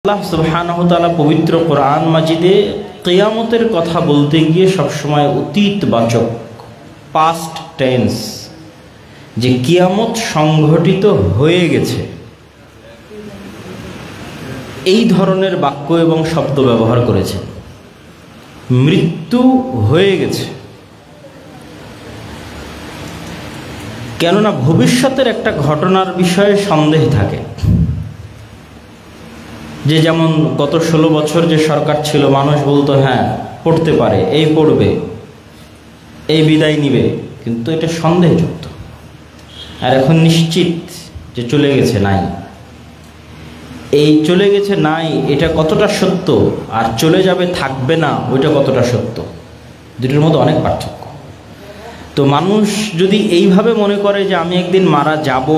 আল্লাহ সুবহানাহু ওয়া তাআলা পবিত্র কোরআন মাজিদে কিয়ামতের কথা বলতে গিয়ে সবসময় অতীতবাচক পাস্ট টেন্স, যে কিয়ামত সংঘটিত হয়ে গেছে, এই ধরনের বাক্য এবং শব্দ ব্যবহার করেছে। মৃত্যু হয়ে গেছে, কেননা ভবিষ্যতের একটা ঘটনার বিষয়ে সন্দেহ থাকে। যে যেমন গত 16 বছর যে সরকার ছিল, মানুষ বলতো হ্যাঁ পড়তে পারে, এই পড়বে, এই বিদায় নিবে, কিন্তু এটা সন্দেহযুক্ত। আর এখন নিশ্চিত যে চলে গেছে নাই, এই চলে গেছে নাই এটা কতটা সত্য, আর চলে যাবে থাকবে না ওইটা কতটা সত্য, দুটোর মধ্যে অনেক পার্থক্য। তো মানুষ যদি এইভাবে মনে করে যে আমি একদিন মারা যাব,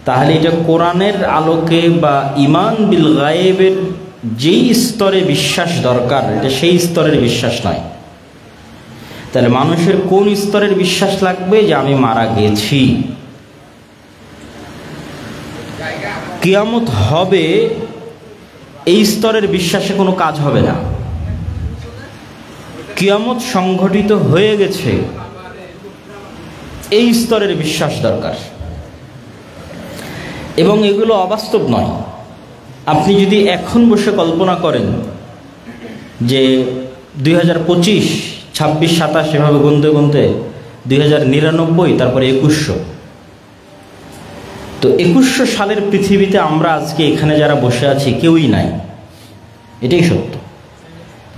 তাহলে এটা কোরআনের আলোকে বা ঈমান বিল গায়েবের যেই স্তরে বিশ্বাস দরকার, এটা সেই স্তরের বিশ্বাস নয়। তাহলে মানুষের কোন স্তরের বিশ্বাস লাগবে? যে আমি মারা গেছি, কিয়ামত হবে, এই স্তরের বিশ্বাসে কোনো কাজ হবে না। কিয়ামত সংঘটিত হয়ে গেছে, এই স্তরের বিশ্বাস দরকার। এবং এগুলো অবাস্তব নয়। আপনি যদি এখন বসে কল্পনা করেন যে 2025, 26, 27 এভাবে গুনতে গুনতে 2099, তারপরে 2100, তো 2100 সালের পৃথিবীতে আমরা আজকে এখানে যারা বসে আছি কেউই নাই। এটাই সত্য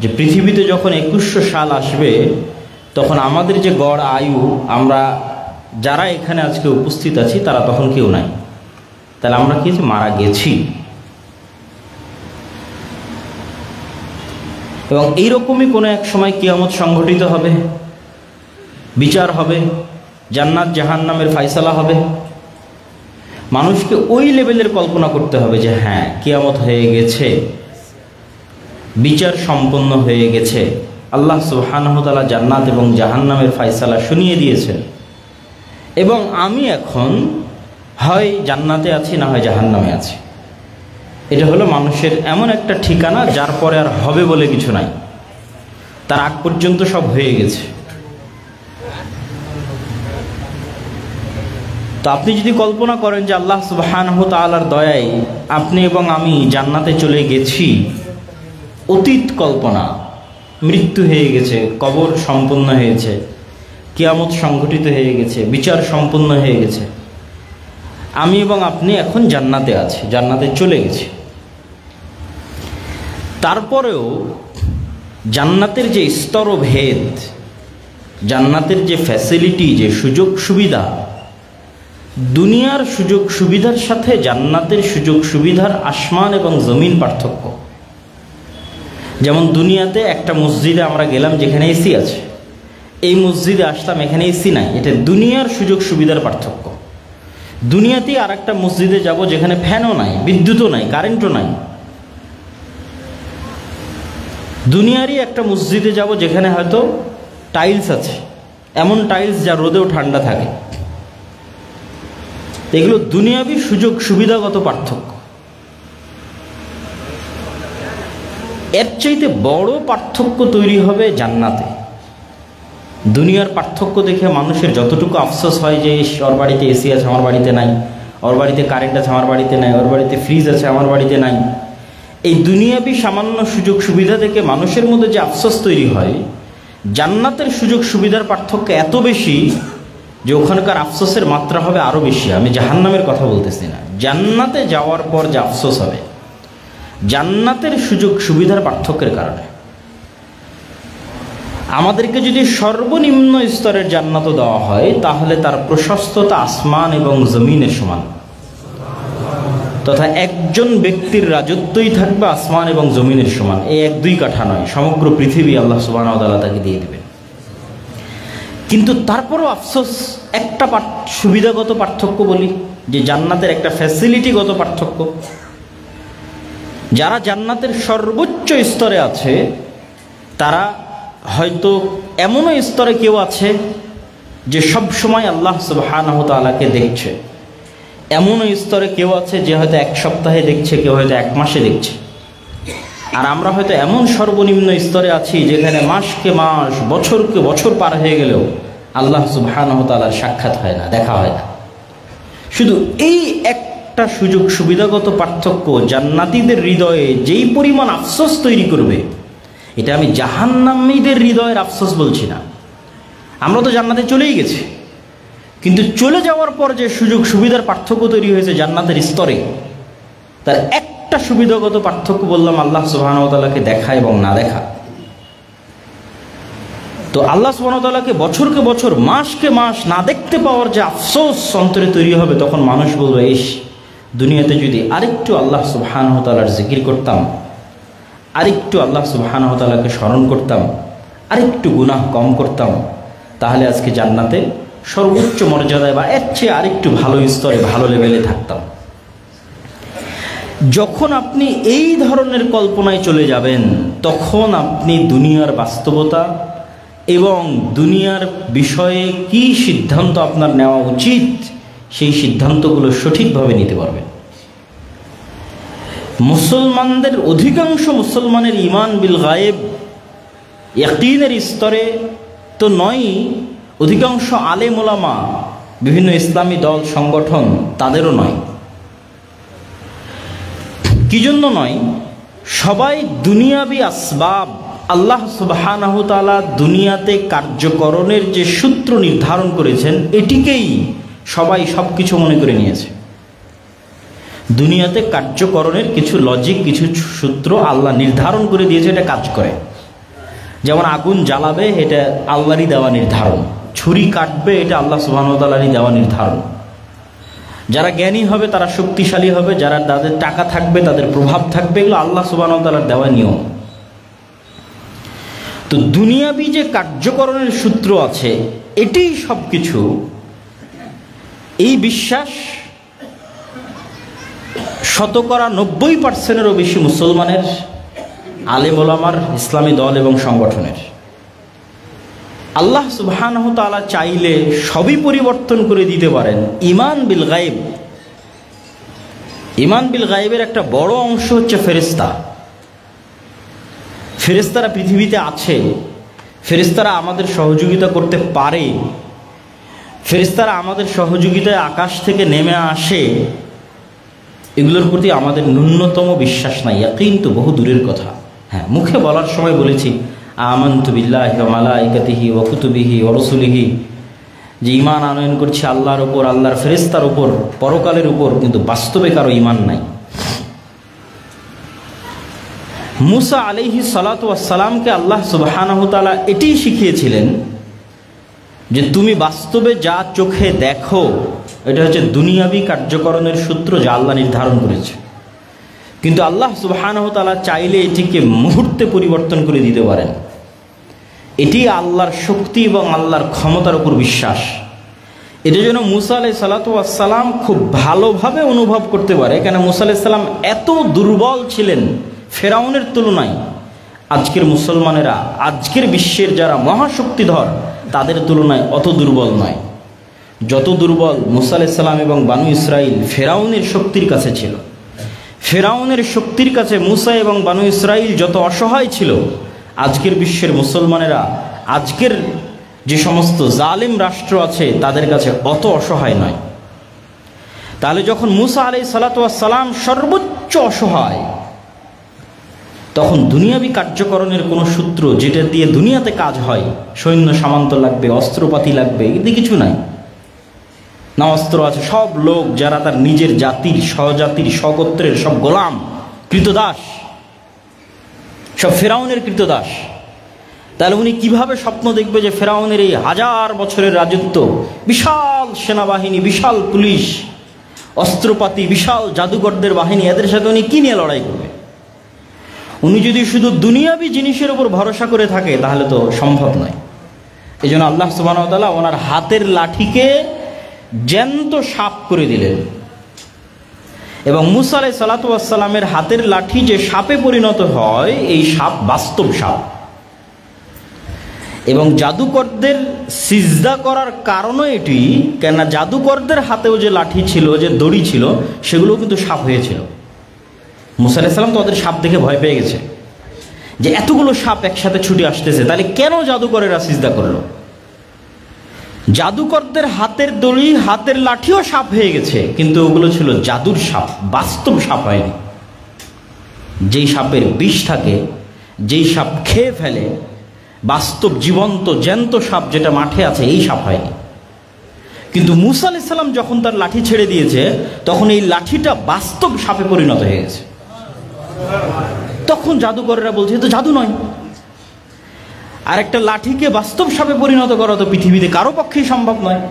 যে পৃথিবীতে যখন 2100 সাল আসবে, তখন আমাদের যে গড় আয়ু, আমরা যারা এখানে আজকে উপস্থিত আছি তারা তখন কেউ নাই। তাহলে আমরা কি মারা গেছি। এবং এইরকমই কোনো এক সময় কিয়ামত সংঘটিত হবে, বিচার হবে, জান্নাত জাহান্নামের ফায়সালা হবে। মানুষকে ওই লেভেলের কল্পনা করতে হবে যে হ্যাঁ কিয়ামত হয়ে গেছে, বিচার সম্পন্ন হয়ে গেছে, আল্লাহ সুবহানাহু ওয়া তাআলা জান্নাত এবং জাহান্নামের ফায়সালা শুনিয়ে দিয়েছেন, এবং আমি এখন হয় জান্নাতে আছি না হয় জাহান্নামে আছি। এটা হলো মানুষের এমন একটা ঠিকানা যার পরে আর হবে বলে কিছু নাই, তার আগ পর্যন্ত সব হয়ে গেছে। তো আপনি যদি কল্পনা করেন যে আল্লাহ সুবহানাহু ওয়া তাআলার দয়ায় আপনি এবং আমি জান্নাতে চলে গেছি, অতীত কল্পনা, মৃত্যু হয়ে গেছে, কবর সম্পন্ন হয়েছে, কিয়ামত সংঘটিত হয়ে গেছে, বিচার সম্পন্ন হয়ে গেছে, আমি এবং আপনি এখন জান্নাতে আছি, জান্নাতে চলে গেছি। তারপরেও জান্নাতের যে স্তরভেদ, জান্নাতের যে ফ্যাসিলিটি, যে সুযোগ সুবিধা, দুনিয়ার সুযোগ সুবিধার সাথে জান্নাতের সুযোগ সুবিধার আসমান এবং জমিন পার্থক্য। যেমন দুনিয়াতে একটা মসজিদে আমরা গেলাম যেখানে এসি আছে, এই মসজিদে আসলাম এখানে এসি নাই, এটা দুনিয়ার সুযোগ সুবিধার পার্থক্য। দুনিয়াতেই আর একটা মসজিদে যাব যেখানে ফ্যানও নাই, বিদ্যুৎও নাই, কারেন্টও নাই। দুনিয়ারই একটা মসজিদে যাব যেখানে হয়তো টাইলস আছে, এমন টাইলস যা রোদেও ঠান্ডা থাকে। এগুলো দুনিয়াবি সুযোগ সুবিধাগত পার্থক্য। এর চাইতে বড় পার্থক্য তৈরি হবে জান্নাতে। দুনিয়ার পার্থক্য দেখে মানুষের যতটুকু আফসোস হয় যে ওর বাড়িতে এসি আছে আমার বাড়িতে নাই, ওর বাড়িতে কারেন্ট আছে আমার বাড়িতে নাই, ওর বাড়িতে ফ্রিজ আছে আমার বাড়িতে নাই, এই দুনিয়াবি সামান্য সুযোগ সুবিধা থেকে মানুষের মধ্যে যে আফসোস তৈরি হয়, জান্নাতের সুযোগ সুবিধার পার্থক্য এত বেশি যে ওখানকার আফসোসের মাত্রা হবে আরও বেশি। আমি জাহান্নামের কথা বলতেছি না, জান্নাতে যাওয়ার পর যে আফসোস হবে জান্নাতের সুযোগ সুবিধার পার্থক্যের কারণে। আমাদেরকে যদি সর্বনিম্ন স্তরের জান্নাতও দেওয়া হয়, তাহলে তার প্রশস্ততা আসমান এবং জমিনের সমান, তথা একজন ব্যক্তির রাজত্বই থাকবে আসমান এবং জমিনের সমান। এই 1-2 কাঠা নয়, সমগ্র পৃথিবী আল্লাহ সুবহানাহু ওয়া তাআলা তাকে দিয়ে দেবেন। কিন্তু তারপরও আফসোস, একটা সুবিধাগত পার্থক্য বলি, যে জান্নাতের একটা ফ্যাসিলিটিগত পার্থক্য। যারা জান্নাতের সর্বোচ্চ স্তরে আছে, তারা হয়তো এমনও স্তরে কেউ আছে যে সব সময় আল্লাহ সুবহানাহু ওয়া তাআলাকে দেখছে, এমনও স্তরে কেউ আছে যে হয়তো 1 সপ্তাহে দেখছে, কেউ হয়তো 1 মাসে দেখছে। আর আমরা হয়তো এমন সর্বনিম্ন স্তরে আছি যেখানে মাসকে মাস, বছরকে বছর পার হয়ে গেলেও আল্লাহ সুবহানাহু ওয়া তাআলার সাক্ষাৎ হয় না, দেখা হয় না। শুধু এই একটা সুযোগ সুবিধাগত পার্থক্য জান্নাতীদের হৃদয়ে যেই পরিমাণ আফসোস তৈরি করবে, এটা আমি জাহান্নামীদের হৃদয়ের আফসোস বলছি না। আমরা তো জান্নাতে চলেই গেছি, কিন্তু চলে যাওয়ার পর যে সুযোগ সুবিধার পার্থক্য তৈরি হয়েছে জান্নাতের স্তরে, তার একটা সুবিধাগত পার্থক্য বললাম আল্লাহ সুবহানাহু ওয়া তাআলাকে দেখা এবং না দেখা। তো আল্লাহ সুবহানাহু ওয়া তাআলাকে বছরকে বছর, মাসকে মাস না দেখতে পাওয়ার যে আফসোস অন্তরে তৈরি হবে, তখন মানুষ বলবে, ইস, দুনিয়াতে যদি আরেকটু আল্লাহ সুবহানাহু ওয়া তাআলার জিকির করতাম, আরেকটু আল্লাহ সুবহানাহু ওয়া তাআলাকে স্মরণ করতাম, আরেকটু গুনাহ কম করতাম, তাহলে আজকে জান্নাতে সর্বোচ্চ মর্যাদায় বা এর চেয়ে আরেকটু ভালো স্তরে, ভালো লেভেলে থাকতাম। যখন আপনি এই ধরনের কল্পনায় চলে যাবেন, তখন আপনি দুনিয়ার বাস্তবতা এবং দুনিয়ার বিষয়ে কি সিদ্ধান্ত আপনার নেওয়া উচিত, সেই সিদ্ধান্তগুলো সঠিকভাবে নিতে পারবেন। মুসলমানদের অধিকাংশ মুসলমানের ঈমান বিল গায়েব, ইয়াকিনের স্তরে তো নয়, অধিকাংশ আলেম ওলামা, বিভিন্ন ইসলামী দল সংগঠন, তাদেরও নয়। কি জন্য নয়? সবাই দুনিয়াবি আসবাব, আল্লাহ সুবহানাহু ওয়া তাআলা দুনিয়াতে কার্যকরণের যে সূত্র নির্ধারণ করেছেন, এটিকেই সবাই সব কিছু মনে করে নিয়েছে। দুনিয়াতে কার্যকরণের কিছু লজিক, কিছু সূত্র আল্লাহ নির্ধারণ করে দিয়েছে, এটা কাজ করে। যেমন আগুন জ্বালাবে, এটা আল্লাহরই দেওয়া নির্ধারণ। ছুরি কাটবে, এটা আল্লাহ সুবহানাহু ওয়া তাআলারই দেওয়া নির্ধারণ। যারা জ্ঞানী হবে তারা শক্তিশালী হবে, যারা তাদের টাকা থাকবে, তাদের প্রভাব থাকবে, এগুলো আল্লাহ সুবহানাহু ওয়া তাআলার দেওয়া নিয়ম। তো দুনিয়াবি যে কার্যকরণের সূত্র আছে, এটাই সব কিছু। এই বিশ্বাস 90% বেশি মুসলমানের, আলেম ওলামার, ইসলামী দল এবং সংগঠনের। আল্লাহ সুবহানাহু ওয়া তাআলা চাইলে সবই পরিবর্তন করে দিতে পারেন। ঈমান বিল গায়ব, ঈমান বিল গায়বের একটা বড় অংশ হচ্ছে ফেরেশতা। ফেরেশতারা পৃথিবীতে আছে, ফেরেশতারা আমাদের সহযোগিতা করতে পারে, ফেরেশতারা আমাদের সহযোগিতায় আকাশ থেকে নেমে আসে। এগুলোর প্রতি আমাদের ন্যূনতম বিশ্বাস নাই, ইয়াকিন তো বহু দূরের কথা। হ্যাঁ, মুখে বলার সময় বলেছি আমানতু বিল্লাহি ওয়া মালাইকাতিহি ওয়া কুতুবিহি ওয়া রাসূলিহি, যে ঈমান আনয়ন করছি আল্লাহর উপর, আল্লাহর ফেরেশতার উপর, পরকালের উপর, কিন্তু বাস্তবে কারো ঈমান নাই। মুসা আলাইহিস সালাতু ওয়াস সালামকে আল্লাহ সুবহানাহু ওয়া তাআলা এটাই শিখিয়েছিলেন যে তুমি বাস্তবে যা চোখে দেখো, এটা হচ্ছে দুনিয়াবি কার্যকরণের সূত্র যা আল্লাহ নির্ধারণ করেছে। কিন্তু আল্লাহ সুবহানাহু ওয়া তাআলা চাইলে এটিকে মুহূর্তে পরিবর্তন করে দিতে পারেন। এটি আল্লাহর শক্তি এবং আল্লাহর ক্ষমতার উপর বিশ্বাস। এটার জন্য মুসা আলাইহিস সালাতু ওয়াস সালাম খুব ভালোভাবে অনুভব করতে পারে, কেন মুসা আলাইহিস সালাম এত দুর্বল ছিলেন ফেরাউনের তুলনায়। আজকের মুসলমানেরা, আজকের বিশ্বের যারা মহাশক্তিধর, তাদের তুলনায় অত দুর্বল নয়। যত দুর্বল মুসা আলাইহিস সালাম এবং বানু ইসরাইল ফেরাউনের শক্তির কাছে ছিল, ফেরাউনের শক্তির কাছে মুসা এবং বানু ইসরাইল যত অসহায় ছিল, আজকের বিশ্বের মুসলমানেরা, আজকের যে সমস্ত জালেম রাষ্ট্র আছে, তাদের কাছে অত অসহায় নয়। তাহলে যখন মুসা আলাইহিস সালাতু ওয়াস সালাম সর্বোচ্চ অসহায়, তখন দুনিয়াবি কার্যকরণের কোনো সূত্র যেটা দিয়ে দুনিয়াতে কাজ হয়, সৈন্য সামন্ত লাগবে, অস্ত্রপাতি লাগবে, এতে কিছু নাই। না অস্ত্র আছে, সব লোক যারা তার নিজের জাতির, সহজাতির, স্বগোত্রের সব গোলাম, কৃতদাস, সব ফেরাউনের কৃতদাস। তাহলে উনি কিভাবে স্বপ্ন দেখবে যে ফেরাউনের এই 1000 বছরের রাজত্ব, বিশাল সেনাবাহিনী, বিশাল পুলিশ, অস্ত্রপাতি, বিশাল জাদুকরদের বাহিনী, এদের সাথে উনি কি নিয়ে লড়াই করবে? উনি যদি শুধু দুনিয়াবি জিনিসের উপর ভরসা করে থাকে, তাহলে তো সম্ভব নয়। এই জন্য আল্লাহ সুবহানাহু ওয়া তাআলা ওনার হাতের লাঠিকে জ্যান্ত সাপ করে দিলেন, এবং মুসা আলাইহিস সালাতু ওয়াস সালামের হাতের লাঠি যে সাপে পরিণত হয়, এই সাপ বাস্তব সাপ। এবং জাদুকরদের সিজদা করার কারণও এটি, কেননা জাদুকরদের হাতেও যে লাঠি ছিল, যে দড়ি ছিল, সেগুলোও কিন্তু সাপ হয়েছিল। মুসা আলাইহিস সালাম তো ওদের সাপ দেখে ভয় পেয়ে গেছে যে এতগুলো সাপ একসাথে ছুটে আসতেছে, তাহলে কেন জাদুকরেরা সিজদা করলো? জাদুকরদের হাতের দড়ি, হাতের লাঠিও সাপ হয়ে গেছে, কিন্তু ওগুলো ছিল জাদুর সাপ, বাস্তব সাপ হয়নি। যেই সাপের বিষ থাকে, যেই সাপ খেয়ে ফেলে, বাস্তব জীবন্ত জ্যান্ত সাপ যেটা মাঠে আছে, এই সাপ হয়নি। কিন্তু মুসা আলাইহিস সালাম যখন তার লাঠি ছেড়ে দিয়েছে, তখন এই লাঠিটা বাস্তব সাপে পরিণত হয়ে গেছে। তখন জাদুকরেরা বলছে তো জাদু নয়। আর একটা লাঠিকে বাস্তব সাপে পরিণত করা তো পৃথিবীতে কারো পক্ষেই সম্ভব নয়।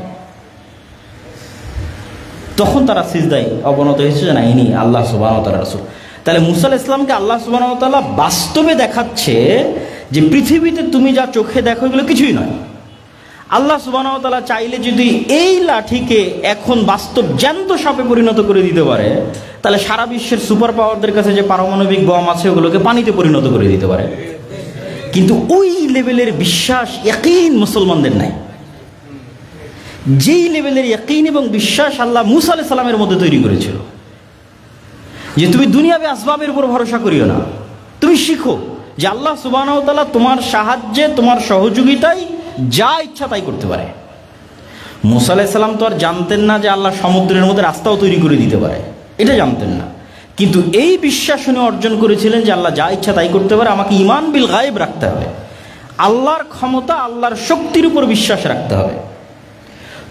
তখন তারা সিজদায় অবনত হয়েছে যে না, ইনি আল্লাহ সুবহানাহু ওয়া তাআলার রাসূল। তাহলে মুসা আলাইহিস সালামকে আল্লাহ সুবহানাহু ওয়া তাআলা বাস্তবে দেখাচ্ছে যে পৃথিবীতে তুমি যা চোখে দেখো এগুলো কিছুই নয়। আল্লাহ সুবহানাহু ওয়া তাআলা চাইলে যদি এই লাঠিকে এখন বাস্তব জ্যান্ত সাপে পরিণত করে দিতে পারে, তাহলে সারা বিশ্বের সুপার পাওয়ারদের কাছে যে পারমাণবিক বম আছে ওগুলোকে পানিতে পরিণত করে দিতে পারে। কিন্তু ওই লেভেলের বিশ্বাস, ইয়াকিন মুসলমানদের নাই। যেই লেভেলের ইয়াকিন এবং বিশ্বাস আল্লাহ মুসা আলাইহিস সালামের মধ্যে তৈরি করেছিল, যে তুমি দুনিয়াবি আসবাবের উপর ভরসা করিও না, তুমি শিখো যে আল্লাহ সুবহানাহু ওয়া তাআলা তোমার সাহায্যে, তোমার সহযোগিতায় যা ইচ্ছা তাই করতে পারে। মুসা আলাইহিস সালাম তো আর জানতেন না যে আল্লাহ সমুদ্রের মধ্যে রাস্তাও তৈরি করে দিতে পারে, এটা জানতেন না। কিন্তু এই বিশ্বাস উনি অর্জন করেছিলেন যে আল্লাহ যা ইচ্ছা তাই করতে পারে, আমাকে ঈমান বিল গায়ব রাখতে হবে, আল্লাহর ক্ষমতা, আল্লাহর শক্তির উপর বিশ্বাস রাখতে হবে।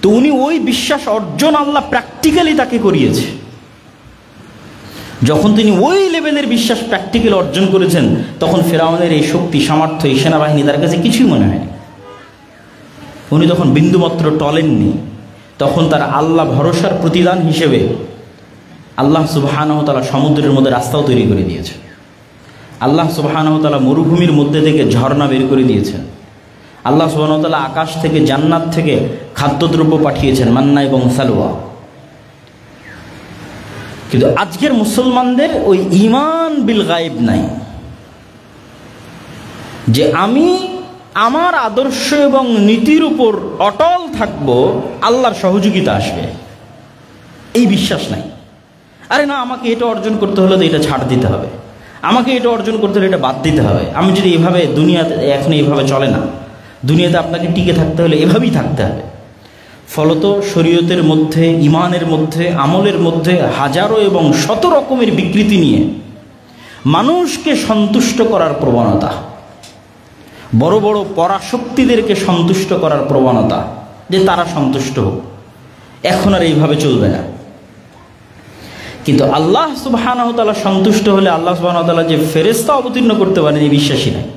তো উনি ওই বিশ্বাস অর্জন আল্লাহ প্র্যাকটিক্যালি তাকে করিয়েছে। যখন তিনি ওই লেভেলের বিশ্বাস প্র্যাকটিক্যাল অর্জন করেছেন, তখন ফেরাউনের এই শক্তি, সামর্থ্য, এই সেনাবাহিনী তার কাছে কিছুই মনে হয়নি। উনি তখন বিন্দুমাত্র টলেননি। তখন তার আল্লাহ ভরসার প্রতিদান হিসেবে আল্লাহ সুবহানাহু ওয়া তাআলা সমুদ্রের মধ্যে রাস্তাও তৈরি করে দিয়েছে। আল্লাহ সুবহানাহু ওয়া তাআলা মরুভূমির মধ্যে থেকে ঝর্ণা বের করে দিয়েছেন। আল্লাহ সুবহানাহু ওয়া তাআলা আকাশ থেকে, জান্নাত থেকে খাদ্যদ্রব্য পাঠিয়েছেন, মান্না এবং সালওয়া। কিন্তু আজকের মুসলমানদের ওই ঈমান বিল গায়ব নাই, যে আমি আমার আদর্শ এবং নীতির উপর অটল থাকব, আল্লাহর সহযোগিতা আসবে, এই বিশ্বাস নাই। আরে না, আমাকে এটা অর্জন করতে হলে তো এটা ছাড় দিতে হবে, আমাকে এটা অর্জন করতে হলে এটা বাদ দিতে হবে। আমি যদি এভাবে, দুনিয়াতে এখন এইভাবে চলে না, দুনিয়াতে আপনাকে টিকে থাকতে হলে এভাবেই থাকতে হবে। ফলত শরীয়তের মধ্যে, ইমানের মধ্যে, আমলের মধ্যে হাজারো এবং শত রকমের বিকৃতি নিয়ে মানুষকে সন্তুষ্ট করার প্রবণতা, বড় বড় পরাশক্তিদেরকে সন্তুষ্ট করার প্রবণতা, যে তারা সন্তুষ্ট হোক, এখন আর এইভাবে চলবে না। কিন্তু আল্লাহ সুবহানাহু ওয়া তাআলা সন্তুষ্ট হলে আল্লাহ সুবহানাহু ওয়া তাআলা যে ফেরেশতা অবতীর্ণ করতে পারেন, এই বিশ্বাসী নাই।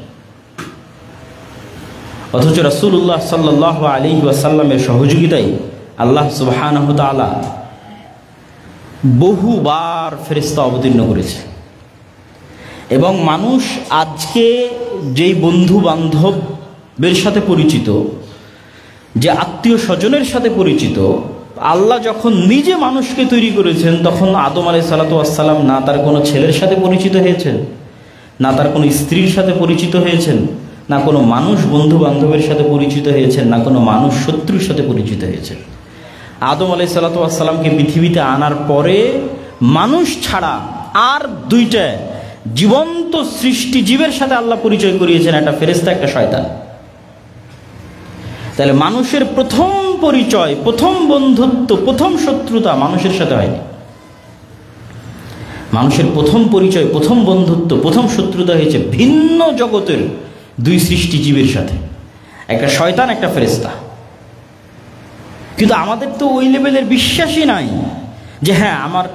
অথচ রাসূলুল্লাহ সাল্লাল্লাহু আলাইহি ওয়াসাল্লামের সহযোগিতায় আল্লাহ সুবহানাহু ওয়া তাআলা বহুবার ফেরেশতা অবতীর্ণ করেছে। এবং মানুষ আজকে যেই বন্ধু বান্ধবের সাথে পরিচিত, যে আত্মীয় স্বজনের সাথে পরিচিত, আল্লাহ যখন নিজে মানুষকে তৈরি করেছেন, তখন আদম আলাইহিস সালাতু ওয়াস সালাম না তার কোনো ছেলের সাথে পরিচিত হয়েছেন, না তার কোনো স্ত্রীর সাথে পরিচিত হয়েছেন, না কোনো মানুষ বন্ধু বান্ধবের সাথে পরিচিত হয়েছেন, না কোনো মানুষ শত্রুর সাথে পরিচিত হয়েছেন। আদম আলাইহিস সালাতু ওয়াস সালামকে পৃথিবীতে আনার পরে মানুষ ছাড়া আর দুইটা জীবন্ত সৃষ্টি জীবের সাথে আল্লাহ পরিচয় করিয়েছেন, একটা ফেরেশতা, একটা শয়তান। তাহলে মানুষের প্রথম পরিচয়, প্রথম বন্ধুত্ব, প্রথম শত্রুতা মানুষের সাথে হয়নি। মানুষের প্রথম পরিচয়, প্রথম বন্ধুত্ব, প্রথম শত্রুতা হয়েছে ভিন্ন জগতের দুই সৃষ্টি জীবের সাথে, একটা শয়তান, একটা ফেরেশতা। কিন্তু আমাদের তো ওই লেভেলের বিশ্বাসই নাই যে হ্যাঁ, আমার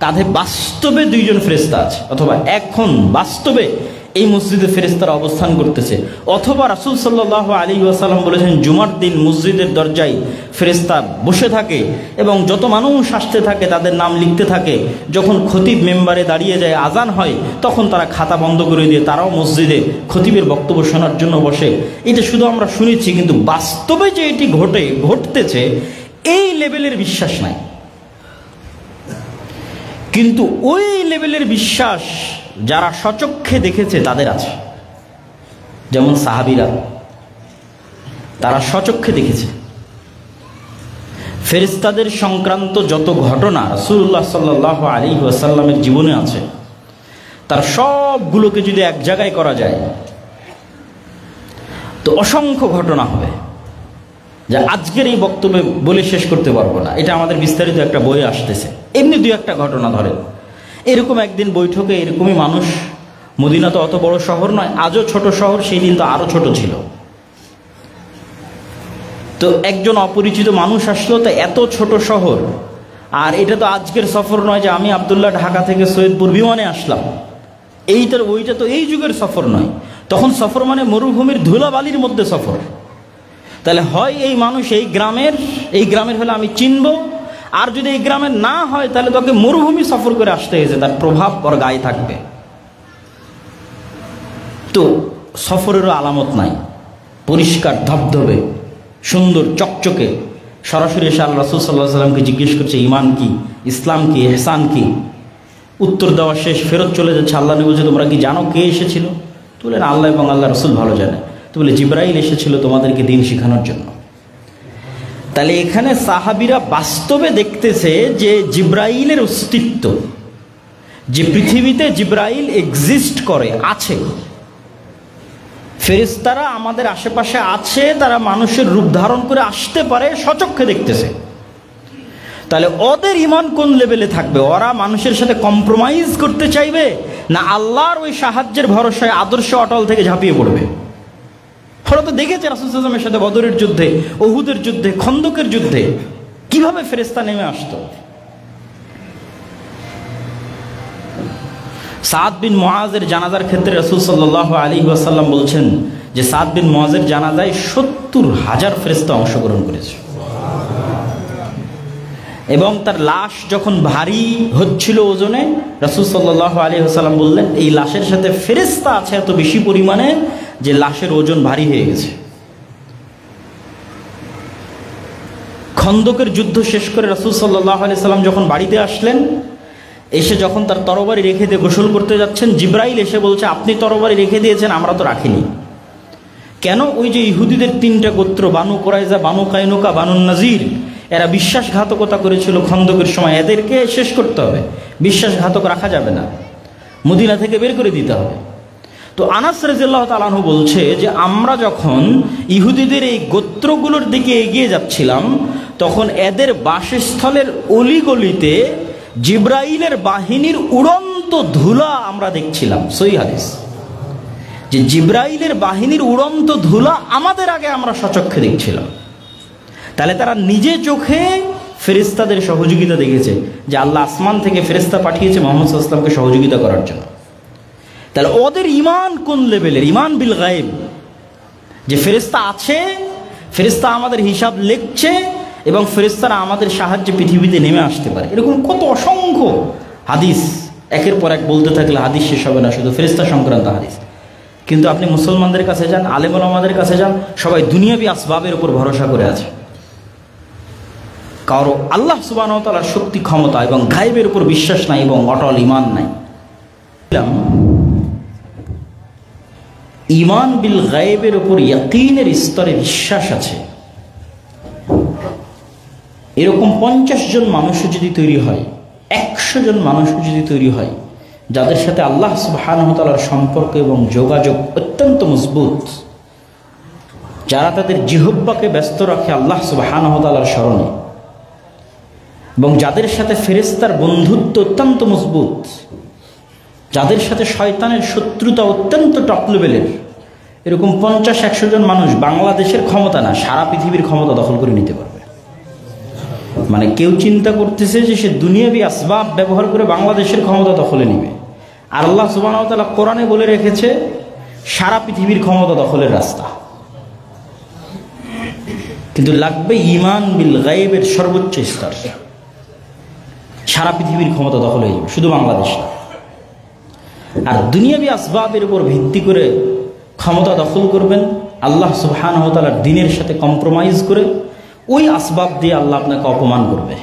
কাঁধে বাস্তবে দুইজন ফেরেশতা আছে, অথবা এখন বাস্তবে এই মসজিদে ফেরেশতারা অবস্থান করতেছে, অথবা রাসূল সাল্লাল্লাহু আলাইহি ওয়াসাল্লাম বলেছেন জুমার দিন মসজিদের দরজায় ফেরেশতা বসে থাকে এবং যত মানুষ আসতে থাকে তাদের নাম লিখতে থাকে। যখন খতিব মেম্বারে দাঁড়িয়ে যায়, আজান হয়, তখন তারা খাতা বন্ধ করে দিয়ে তারাও মসজিদে খতিবের বক্তব্য শোনার জন্য বসে। এটা শুধু আমরা শুনেছি, কিন্তু বাস্তবে যে এটি ঘটতেছে এই লেভেলের বিশ্বাস নাই। কিন্তু ওই লেভেলের বিশ্বাস যারা সচক্ষে দেখেছে তাদের আছে, যেমন সাহাবীরা। তারা স্বচক্ষে দেখেছে। ফেরেশতাদের সংক্রান্ত যত ঘটনা রাসূলুল্লাহ সাল্লাল্লাহু আলাইহি ওয়াসাল্লামের জীবনে আছে, তার সবগুলোকে যদি এক জায়গায় করা যায় তো অসংখ্য ঘটনা হবে, যা আজকের এই বক্তব্যে বলে শেষ করতে পারবো না। এটা আমাদের বিস্তারিত একটা বই আসতেছে। এমনি দুই একটা ঘটনা ধরেন, এরকম একদিন বৈঠকে এরকমই মানুষ, মদিনা তো অত বড় শহর নয়, আজও ছোট শহর, সেই দিন তো আরো ছোট ছিল। তো একজন অপরিচিত মানুষ আসলো, তা এত ছোট শহর, আর এটা তো আজকের সফর নয় যে আমি আব্দুল্লাহ ঢাকা থেকে সৈয়দপুর বিমানে আসলাম, ওইটা তো এই যুগের সফর নয়। তখন সফর মানে মরুভূমির ধুলাবালির মধ্যে সফর। তাহলে হয় এই মানুষ এই গ্রামের হলে আমি চিনব, আর যদি এই গ্রামের না হয় তাহলে তোকে মরুভূমি সফর করে আসতে হয়েছে, তার প্রভাব ওর গায়ে থাকবে। তো সফরেরও আলামত নাই, পরিষ্কার ধবধবে সুন্দর চকচকে। সরাসরি এসে আল্লাহ রাসূল সাল্লাল্লাহু আলাইহি ওয়াসাল্লামকে জিজ্ঞেস করছে ঈমান কি, ইসলাম কি, ইহসান কি। উত্তর দেওয়া শেষ, ফেরত চলে যাচ্ছে। আল্লাহ নবী বলছে তোমরা কি জানো কে এসেছিল? তো বললেন আল্লাহ এবং আল্লাহ রাসূল ভালো জানে। তো বলে জিবরাইল এসেছিল তোমাদেরকে দিন শেখানোর জন্য। তাহলে এখানে সাহাবীরা বাস্তবে দেখতেছে যে জিবরাইলের অস্তিত্ব, যে পৃথিবীতে জিবরাইল এক্সিস্ট করে, আছে। ফেরেশতারা আমাদের আশেপাশে আছে, তারা মানুষের রূপ ধারণ করে আসতে পারে, সচক্ষে দেখতেছে। তাহলে ওদের ঈমান কোন লেভেলে থাকবে? ওরা মানুষের সাথে কম্প্রোমাইজ করতে চাইবে, না আল্লাহর ওই সাহায্যের ভরসায় আদর্শ অটল থেকে ঝাঁপিয়ে পড়বে? ওরা তো দেখেছে রাসূল সাল্লাল্লাহু আলাইহি ওয়াসাল্লামের সাথে বদরের যুদ্ধে, উহুদের যুদ্ধে, খন্দকের যুদ্ধে কিভাবে ফেরেশতা নেমে আসতো। সাদ বিন মুআজের জানাজার ক্ষেত্রে রাসূল সাল্লাল্লাহু আলাইহি ওয়াসাল্লাম বলছেন যে সাদ বিন মুআজের জানাজায় ৭০,০০০ ফেরেশতা অংশগ্রহণ করেছে, এবং তার লাশ যখন ভারী হচ্ছিল ওজনে, রাসূল সাল্লাল্লাহু আলাইহি ওয়াসাল্লাম বললেন এই লাশের সাথে ফেরেশতা আছে এত বেশি পরিমাণে যে লাশের ওজন ভারী হয়ে গেছে। খন্দকের যুদ্ধ শেষ করে রাসূল সাল্লাল্লাহু আলাইহি ওয়াসাল্লাম যখন বাড়িতে আসলেন, এসে যখন তার তরবারি রেখে দিয়ে গোসল করতে যাচ্ছেন, জিবরাইল এসে বলছে আপনি তরবারি রেখে দিয়েছেন, আমরা তো রাখিনি। কেন? ওই যে ইহুদিদের ৩টা গোত্র, বানু কুরাইজা, বানু কাইনুকা, বানু নাজির, এরা বিশ্বাসঘাতকতা করেছিল খন্দকের সময়, এদেরকে শেষ করতে হবে, বিশ্বাসঘাতক রাখা যাবে না, মদিনা থেকে বের করে দিতে হবে। তো আনাস রাদিয়াল্লাহু তাআলা আনহু বলছে যে আমরা যখন ইহুদিদের এই গোত্রগুলোর দিকে এগিয়ে যাচ্ছিলাম, তখন এদের বাসস্থলের অলিগলিতে জিবরাইলের বাহিনীর উড়ন্ত ধুলা আমরা দেখছিলাম। সহিহ হাদিস, যে জিবরাইলের বাহিনীর উড়ন্ত ধুলা আমাদের আগে আমরা সচক্ষে দেখছিলাম। তাহলে তারা নিজে চোখে ফেরেশতাদের সহযোগিতা দেখেছে, যে আল্লাহ আসমান থেকে ফেরেশতা পাঠিয়েছে মুহাম্মদ সাল্লাল্লাহু আলাইহি ওয়াসাল্লামকে সহযোগিতা করার জন্য। তাহলে ওদের ঈমান কোন লেভেলের? ঈমান বিল গায়ব, যে ফেরেশতা আছে, ফেরেশতা আমাদের হিসাব লিখছে, এবং ফেরেশতারা আমাদের সাহায্যে পৃথিবীতে নেমে আসতে পারে। এরকম কত অসংখ্য হাদিস, একের পর এক বলতে থাকলে হাদিস শেষ হবে না, শুধু ফেরেশতা সংক্রান্ত হাদিস। কিন্তু আপনি মুসলমানদের কাছে যান, আলেম ওলামাদের কাছে যান, সবাই দুনিয়াবি আসবাবের উপর ভরসা করে আছে। কারো আল্লাহ সুবহানাহু ওয়া তাআলার শক্তি, ক্ষমতা এবং গায়বের উপর বিশ্বাস নাই এবং অটল ঈমান নাই। ঈমান বিল গায়বের উপর ইয়াকিনের স্তরে বিশ্বাস আছে, এরকম 50 জন মানুষও যদি তৈরি হয়, 100 জন মানুষও যদি তৈরি হয়, যাদের সাথে আল্লাহ সুবহানাহু ওয়া তাআলার সম্পর্ক এবং যোগাযোগ অত্যন্ত মজবুত, যারা তাদের জিহ্বাকে ব্যস্ত রাখে আল্লাহ সুবহানাহু ওয়া তাআলার স্মরণে, এবং যাদের সাথে ফেরেশতার বন্ধুত্ব অত্যন্ত মজবুত, যাদের সাথে শয়তানের শত্রুতা অত্যন্ত টপ লেভেলের, এরকম 50-100 জন মানুষ বাংলাদেশের ক্ষমতা না, সারা পৃথিবীর ক্ষমতা দখল করে নিতে পারবে। মানে কেউ চিন্তা করতেছে যে সে দুনিয়াবি আসবাব ব্যবহার করে বাংলাদেশের ক্ষমতা দখলে নেবে, আর আল্লাহ সুবহানাহু ওয়া তাআলা কোরআনে বলে রেখেছে সারা পৃথিবীর ক্ষমতা দখলের রাস্তা। কিন্তু লাগবে ঈমান বিল গায়বের সর্বোচ্চ স্তর, সারা পৃথিবীর ক্ষমতা দখল হয়ে যাবে, শুধু বাংলাদেশ না। আর দুনিয়াবি আসবাবের উপর ভিত্তি করে ক্ষমতা দখল করবেন, আল্লাহ সুবহানাহু ওয়া তাআলার দ্বীনের সাথে কম্প্রোমাইজ করে, ওই আসবাব দিয়ে আল্লাহ আপনাকে অপমান করবে,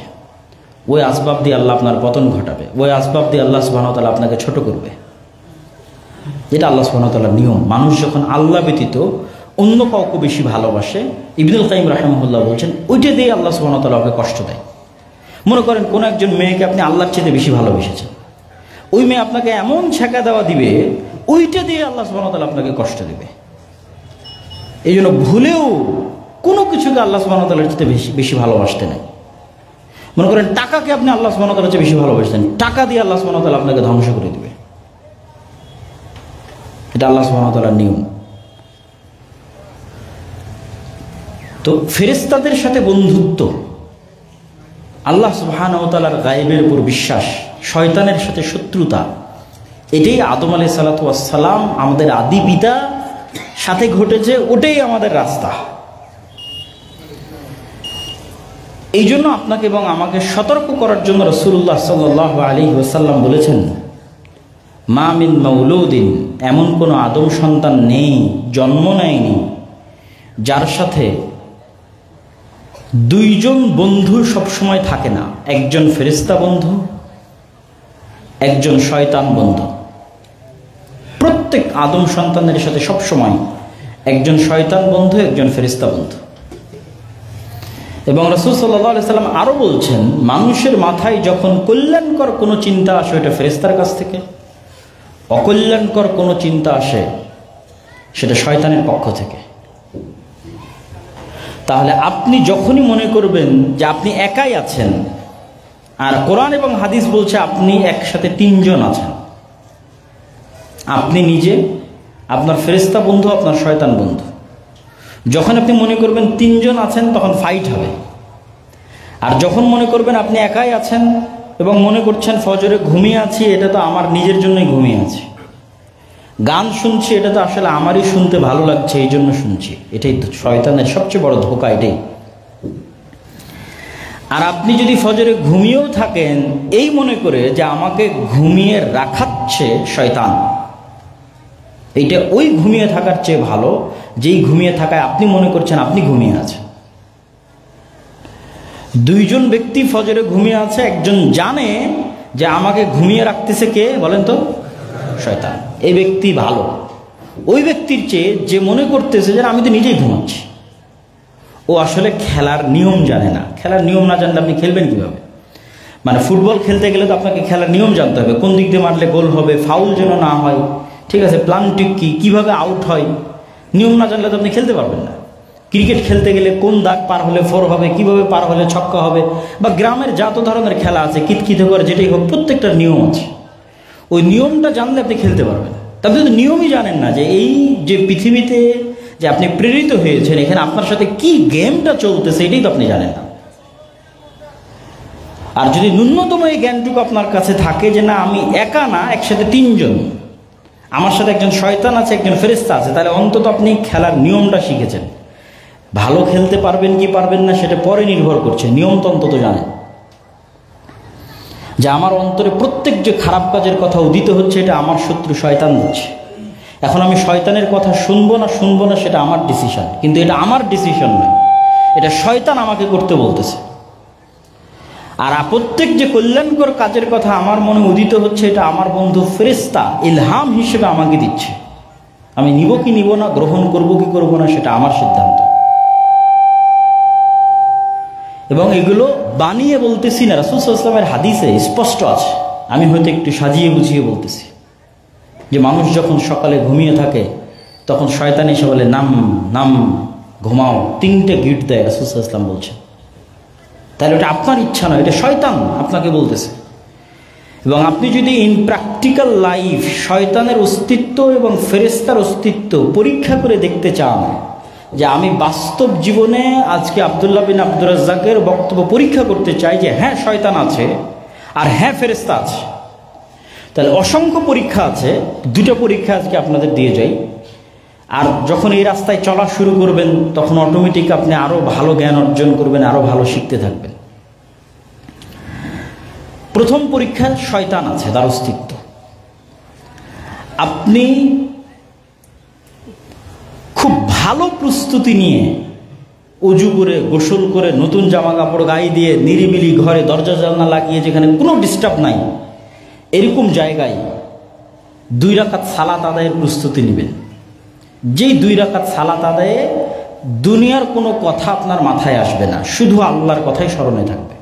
ওই আসবাব দিয়ে আল্লাহ আপনার পতন ঘটাবে, ওই আসবাব দিয়ে আল্লাহ সুবহানাহু ওয়া তাআলা আপনাকে ছোট করবে। এটা আল্লাহ সুবহানাহু ওয়া তাআলার নিয়ম। মানুষ যখন আল্লাহ ব্যতীত অন্য কাউকে বেশি ভালোবাসে, ইবনুল কাইয়িম রাহিমাহুল্লাহ বলছেন ওইটা দিয়ে আল্লাহ সুবহানাহু ওয়া তাআলা ওকে কষ্ট দেয়। মনে করেন কোনো একজন মেয়েকে আপনি আল্লাহর চেয়ে বেশি ভালোবেসেছেন, ওই মেয়ে আপনাকে এমন ছেঁকা দেওয়া দিবে, ওইটা দিয়ে আল্লাহ সুবহানাহু ওয়া তাআলা আপনাকে কষ্ট দেবে। এই জন্য ভুলেও কোনো কিছুকে আল্লাহ সুবহানাহু ওয়া তাআলার চেয়ে বেশি ভালোবাসতে নাই। মনে করেন টাকাকে আপনি আল্লাহ সুবহানাহু ওয়া তাআলার চেয়ে বেশি ভালোবাসতেন, টাকা দিয়ে আল্লাহ সুবহানাহু ওয়া তাআলা আপনাকে ধ্বংস করে দিবে। এটা আল্লাহ সুবহানাহু ওয়া তাআলার নিয়ম। তো ফেরেশতাদের সাথে বন্ধুত্ব, আল্লাহ সুবহানাহু ওয়া তাআলার গায়েবের উপর বিশ্বাস, শয়তানের সাথে শত্রুতা, এটাই আদম আলাইহিস সালাতু ওয়াস সালাম আমাদের আদি পিতা সাথে ঘটেছে, ওটাই আমাদের রাস্তা। এই জন্য আপনাকে এবং আমাকে সতর্ক করার জন্য রাসূলুল্লাহ সাল্লাল্লাহু আলাইহি ওয়াসাল্লাম বলেছেন, মা মিন মাউলুদিন, এমন কোনো আদম সন্তান নেই, জন্ম নেয়নি, যার সাথে দুইজন বন্ধু সবসময় থাকে না। একজন ফেরেশতা বন্ধু, একজন শয়তান বন্ধু। প্রত্যেক আদম সন্তানের সাথে সবসময় একজন শয়তান বন্ধু, একজন ফেরেশতা বন্ধু। এবং রাসূল সাল্লাল্লাহু আলাইহি সাল্লাম আরো বলছেন, মানুষের মাথায় যখন কল্যাণকর কোনো চিন্তা আসে ওটা ফেরেশতার কাছ থেকে, অকল্যাণকর কোনো চিন্তা আসে সেটা শয়তানের পক্ষ থেকে। তাহলে আপনি যখনই মনে করবেন যে আপনি একাই আছেন, আর কোরআন এবং হাদিস বলছে আপনি একসাথে তিনজন আছেন, আপনি নিজে, আপনার ফেরেশতা বন্ধু, আপনার শয়তান বন্ধু, যখন আপনি মনে করবেন তিনজন আছেন তখন ফাইট হবে। আর যখন মনে করবেন আপনি একাই আছেন এবং মনে করছেন ফজরে ঘুমিয়ে আছি, এটা তো আমার নিজের জন্যই ঘুমিয়ে আছি, গান শুনছি, এটা তো আসলে আমারই শুনতে ভালো লাগছে এই জন্য শুনছি, এটাই তো শয়তানের সবচেয়ে বড় ধোঁকা এটাই। আর আপনি যদি ফজরে ঘুমিয়েও থাকেন এই মনে করে যে আমাকে ঘুমিয়ে রাখাচ্ছে শয়তান, এইটা ওই ঘুমিয়ে থাকার চেয়ে ভালো যেই ঘুমিয়ে থাকায় আপনি মনে করছেন আপনি ঘুমিয়ে আছেন। দুইজন ব্যক্তি ফজরে ঘুমিয়ে আছে, একজন জানে যে আমাকে ঘুমিয়ে রাখতেছে কে বলেন তো? শয়তান। এই ব্যক্তি ভালো ওই ব্যক্তির চেয়ে যে মনে করতেছে যে আমি তো নিজেই ঘুমাচ্ছি। ও আসলে খেলার নিয়ম জানে না। খেলার নিয়ম না জানলে আপনি খেলবেন কিভাবে? মানে ফুটবল খেলতে গেলে তো আপনাকে খেলার নিয়ম জানতে হবে, কোন দিক দিয়ে মারলে গোল হবে, ফাউল যেন না হয়, ঠিক আছে, প্লান্টিক কি, কিভাবে আউট হয়, নিয়ম না জানলে তো আপনি খেলতে পারবেন না। ক্রিকেট খেলতে গেলে কোন দাগ পার হলে ফোর হবে, কিভাবে পার হলে ছক্কা হবে, বা গ্রামের যত ধরনের খেলা আছে, কিতকিত করে যেটাই হোক, প্রত্যেকটার নিয়ম আছে। ওই নিয়মটা জানলে আপনি খেলতে পারবেন। আপনি তো নিয়মই জানেন না যে এই যে পৃথিবীতে যে আপনি প্রেরিত হয়েছেন, এখানে আপনার সাথে কি গেমটা চলতেছে এটাই তো আপনি জানেন না। আর যদি ন্যূনতম এই জ্ঞানটুকু আপনার কাছে থাকে যে না আমি একা না, একসাথে তিনজন, আমার সাথে একজন শয়তান আছে, একজন ফেরেশতা আছে, তাহলে অন্তত আপনি খেলার নিয়মটা শিখেছেন। ভালো খেলতে পারবেন কি পারবেন না সেটা পরে নির্ভর করছে, নিয়ম তো অন্তত জানেন যে আমার অন্তরে প্রত্যেক যে খারাপ কাজের কথা উদিত হচ্ছে এটা আমার শত্রু শয়তান দিচ্ছে। এখন আমি শয়তানের কথা শুনবো না সেটা আমার ডিসিশন, কিন্তু এটা আমার ডিসিশন নয়, এটা শয়তান আমাকে করতে বলতেছে। আর প্রত্যেক যে কল্যাণকর কাজের কথা আমার মনে উদিত হচ্ছে এটা আমার বন্ধু ফেরেশতা ইলহাম হিসেবে আমাকে দিচ্ছে। আমি নিব কি নিব না, গ্রহণ করব কি করব না সেটা আমার সিদ্ধান্ত। এবং এগুলো বানিয়ে বলতেছি না, রাসূল সাল্লাল্লাহু আলাইহি ওয়াসাল্লামের হাদিসে স্পষ্ট আছে। আমি হয়তো একটু সাজিয়ে বুঝিয়ে বলতেছি যে মানুষ যখন সকালে ঘুমিয়ে থাকে তখন শয়তান এসে বলে নাম নাম, ঘুমাও, 3টে গিট দেয়, রাসূল সাল্লাল্লাহু আলাইহি ওয়াসাল্লাম বলছে। তাহলে ওটা আপনার ইচ্ছা নয়, এটা শয়তান আপনাকে বলতেছে। এবং আপনি যদি ইন প্র্যাকটিক্যাল লাইফ শয়তানের অস্তিত্ব এবং ফেরেশতার অস্তিত্ব পরীক্ষা করে দেখতে চান, যে আমি বাস্তব জীবনে আজকে আব্দুল্লাহ বিন আব্দুর রাজ্জাকের বক্তব্য পরীক্ষা করতে চাই যে হ্যাঁ শয়তান আছে আর হ্যাঁ ফেরেশতা আছে, তাহলে অসংখ্য পরীক্ষা আছে। 2টা পরীক্ষা আজকে আপনাদের দিয়ে যাই। আর যখন এই রাস্তায় চলা শুরু করবেন তখন অটোমেটিক আপনি আরও ভালো জ্ঞান অর্জন করবেন, আরও ভালো শিখতে থাকবেন। প্রথম পরীক্ষা শয়তান আছে, তার অস্তিত্ব। আপনি খুব ভালো প্রস্তুতি নিয়ে অজু করে, গোসল করে, নতুন জামা কাপড় গায়ে দিয়ে, নিরিবিলি ঘরে দরজা জানলা লাগিয়ে, যেখানে কোনো ডিস্টার্ব নাই, এরকম জায়গায় 2 রাকাত সালাত আদায়ের প্রস্তুতি নেবেন। যেই 2 রাকাত সালাত আদায়ে দুনিয়ার কোনো কথা আপনার মাথায় আসবে না, শুধু আল্লাহর কথাই স্মরণে থাকবে।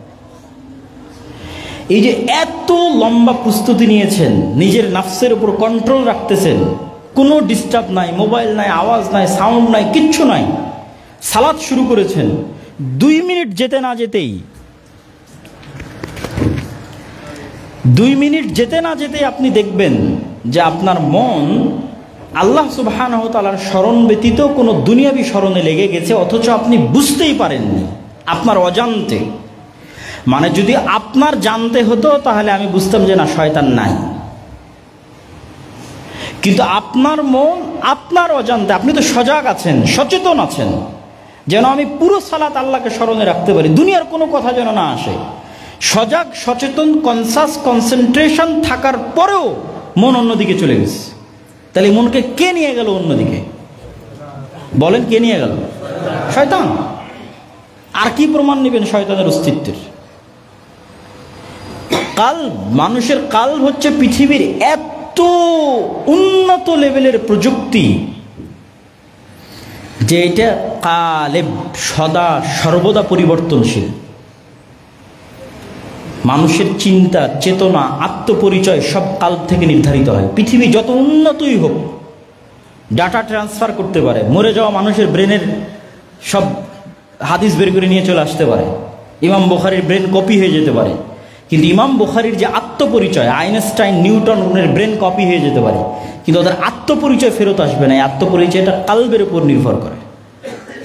এই যে এত লম্বা প্রস্তুতি নিয়েছেন, নিজের নাফসের উপর কন্ট্রোল রাখতেছেন, কোনো ডিস্টার্ব নাই, মোবাইল নাই, আওয়াজ নাই, সাউন্ড নাই, কিচ্ছু নাই, সালাত শুরু করেছেন, 2 মিনিট যেতে না যেতেই 2 মিনিট যেতে না যেতেই আপনি দেখবেন যে আপনার মন আল্লাহ সুবহানাহু ওয়া তাআলার স্মরণ ব্যতীত কোনো দুনিয়াবি স্মরণে লেগে গেছে, অথচ আপনি বুঝতেই পারেননি, আপনার অজান্তে। মানে যদি আপনার জানতে হতো তাহলে আমি বুঝতাম যে না, শয়তান নাই, কিন্তু আপনার মন আপনার অজান্তে, আপনি তো সজাগ আছেন, সচেতন আছেন, যেন আমি পুরো সালাত আল্লাহকে স্মরণে রাখতে পারি, দুনিয়ার কোনো কথা যেন না আসে। সজাগ, সচেতন, কনসাস, কনসেন্ট্রেশন থাকার পরেও মন অন্যদিকে চলে গেছে। তাহলে মনকে কে নিয়ে গেল অন্যদিকে? বলেন, কে নিয়ে গেল? শয়তান। আর কি প্রমাণ নেবেন শয়তানের অস্তিত্বের? কাল্ব, মানুষের কাল্ব হচ্ছে পৃথিবীর এত উন্নত লেভেলের প্রযুক্তি যে এটা কালেব, সদা সর্বদা পরিবর্তনশীল। মানুষের চিন্তা, চেতনা, আত্মপরিচয় সব কাল্ব থেকে নির্ধারিত হয়। পৃথিবী যত উন্নতই হোক, ডাটা ট্রান্সফার করতে পারে, মরে যাওয়া মানুষের ব্রেনের সব হাদিস বের করে নিয়ে চলে আসতে পারে, ইমাম বুখারীর ব্রেন কপি হয়ে যেতে পারে, কিন্তু ইমাম বুখারীর যে আত্মপরিচয়, আইনস্টাইন, নিউটন, ওদের ব্রেন কপি হয়ে যেতে পারে, কিন্তু ওদের আত্মপরিচয় ফেরত আসবে না। এই আত্মপরিচয়টা কাল্বের উপর নির্ভর করে,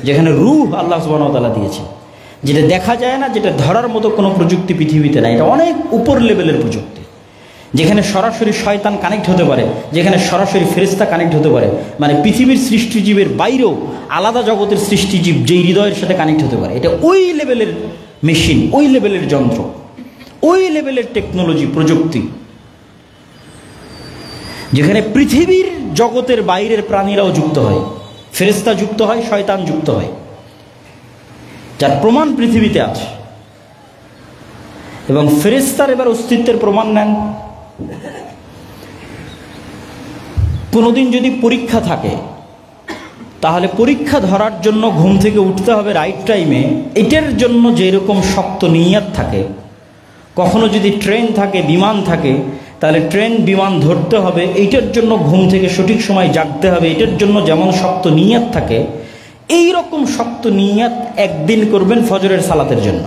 যেখানে রূহ আল্লাহ সুবহানাহু ওয়া তাআলা দিয়েছে, যেটা দেখা যায় না, যেটা ধরার মতো কোনো প্রযুক্তি পৃথিবীতে নাই। এটা অনেক উপর লেভেলের প্রযুক্তি, যেখানে সরাসরি শয়তান কানেক্ট হতে পারে, যেখানে সরাসরি ফেরেশতা কানেক্ট হতে পারে। মানে পৃথিবীর সৃষ্টিজীবের বাইরেও আলাদা জগতের সৃষ্টিজীব যেই হৃদয়ের সাথে কানেক্ট হতে পারে। এটা ওই লেভেলের মেশিন, ওই লেভেলের যন্ত্র, ওই লেভেলের টেকনোলজি, প্রযুক্তি, যেখানে পৃথিবীর জগতের বাইরের প্রাণীরাও যুক্ত হয়, ফেরেশতা যুক্ত হয়, শয়তান যুক্ত হয়, যার প্রমাণ পৃথিবীতে আছে। এবং ফেরেশতার এবার অস্তিত্বের প্রমাণ নেন। কোনোদিন যদি পরীক্ষা থাকে, তাহলে পরীক্ষা ধরার জন্য ঘুম থেকে উঠতে হবে রাইট টাইমে, এটার জন্য যেরকম শক্ত নিয়ত থাকে। কখনো যদি ট্রেন থাকে, বিমান থাকে, তাহলে ট্রেন বিমান ধরতে হবে, এইটার জন্য ঘুম থেকে সঠিক সময় জাগতে হবে, এটার জন্য যেমন শক্ত নিয়ত থাকে, এই রকম শক্ত নিয়ত একদিন করবেন ফজরের সালাতের জন্য।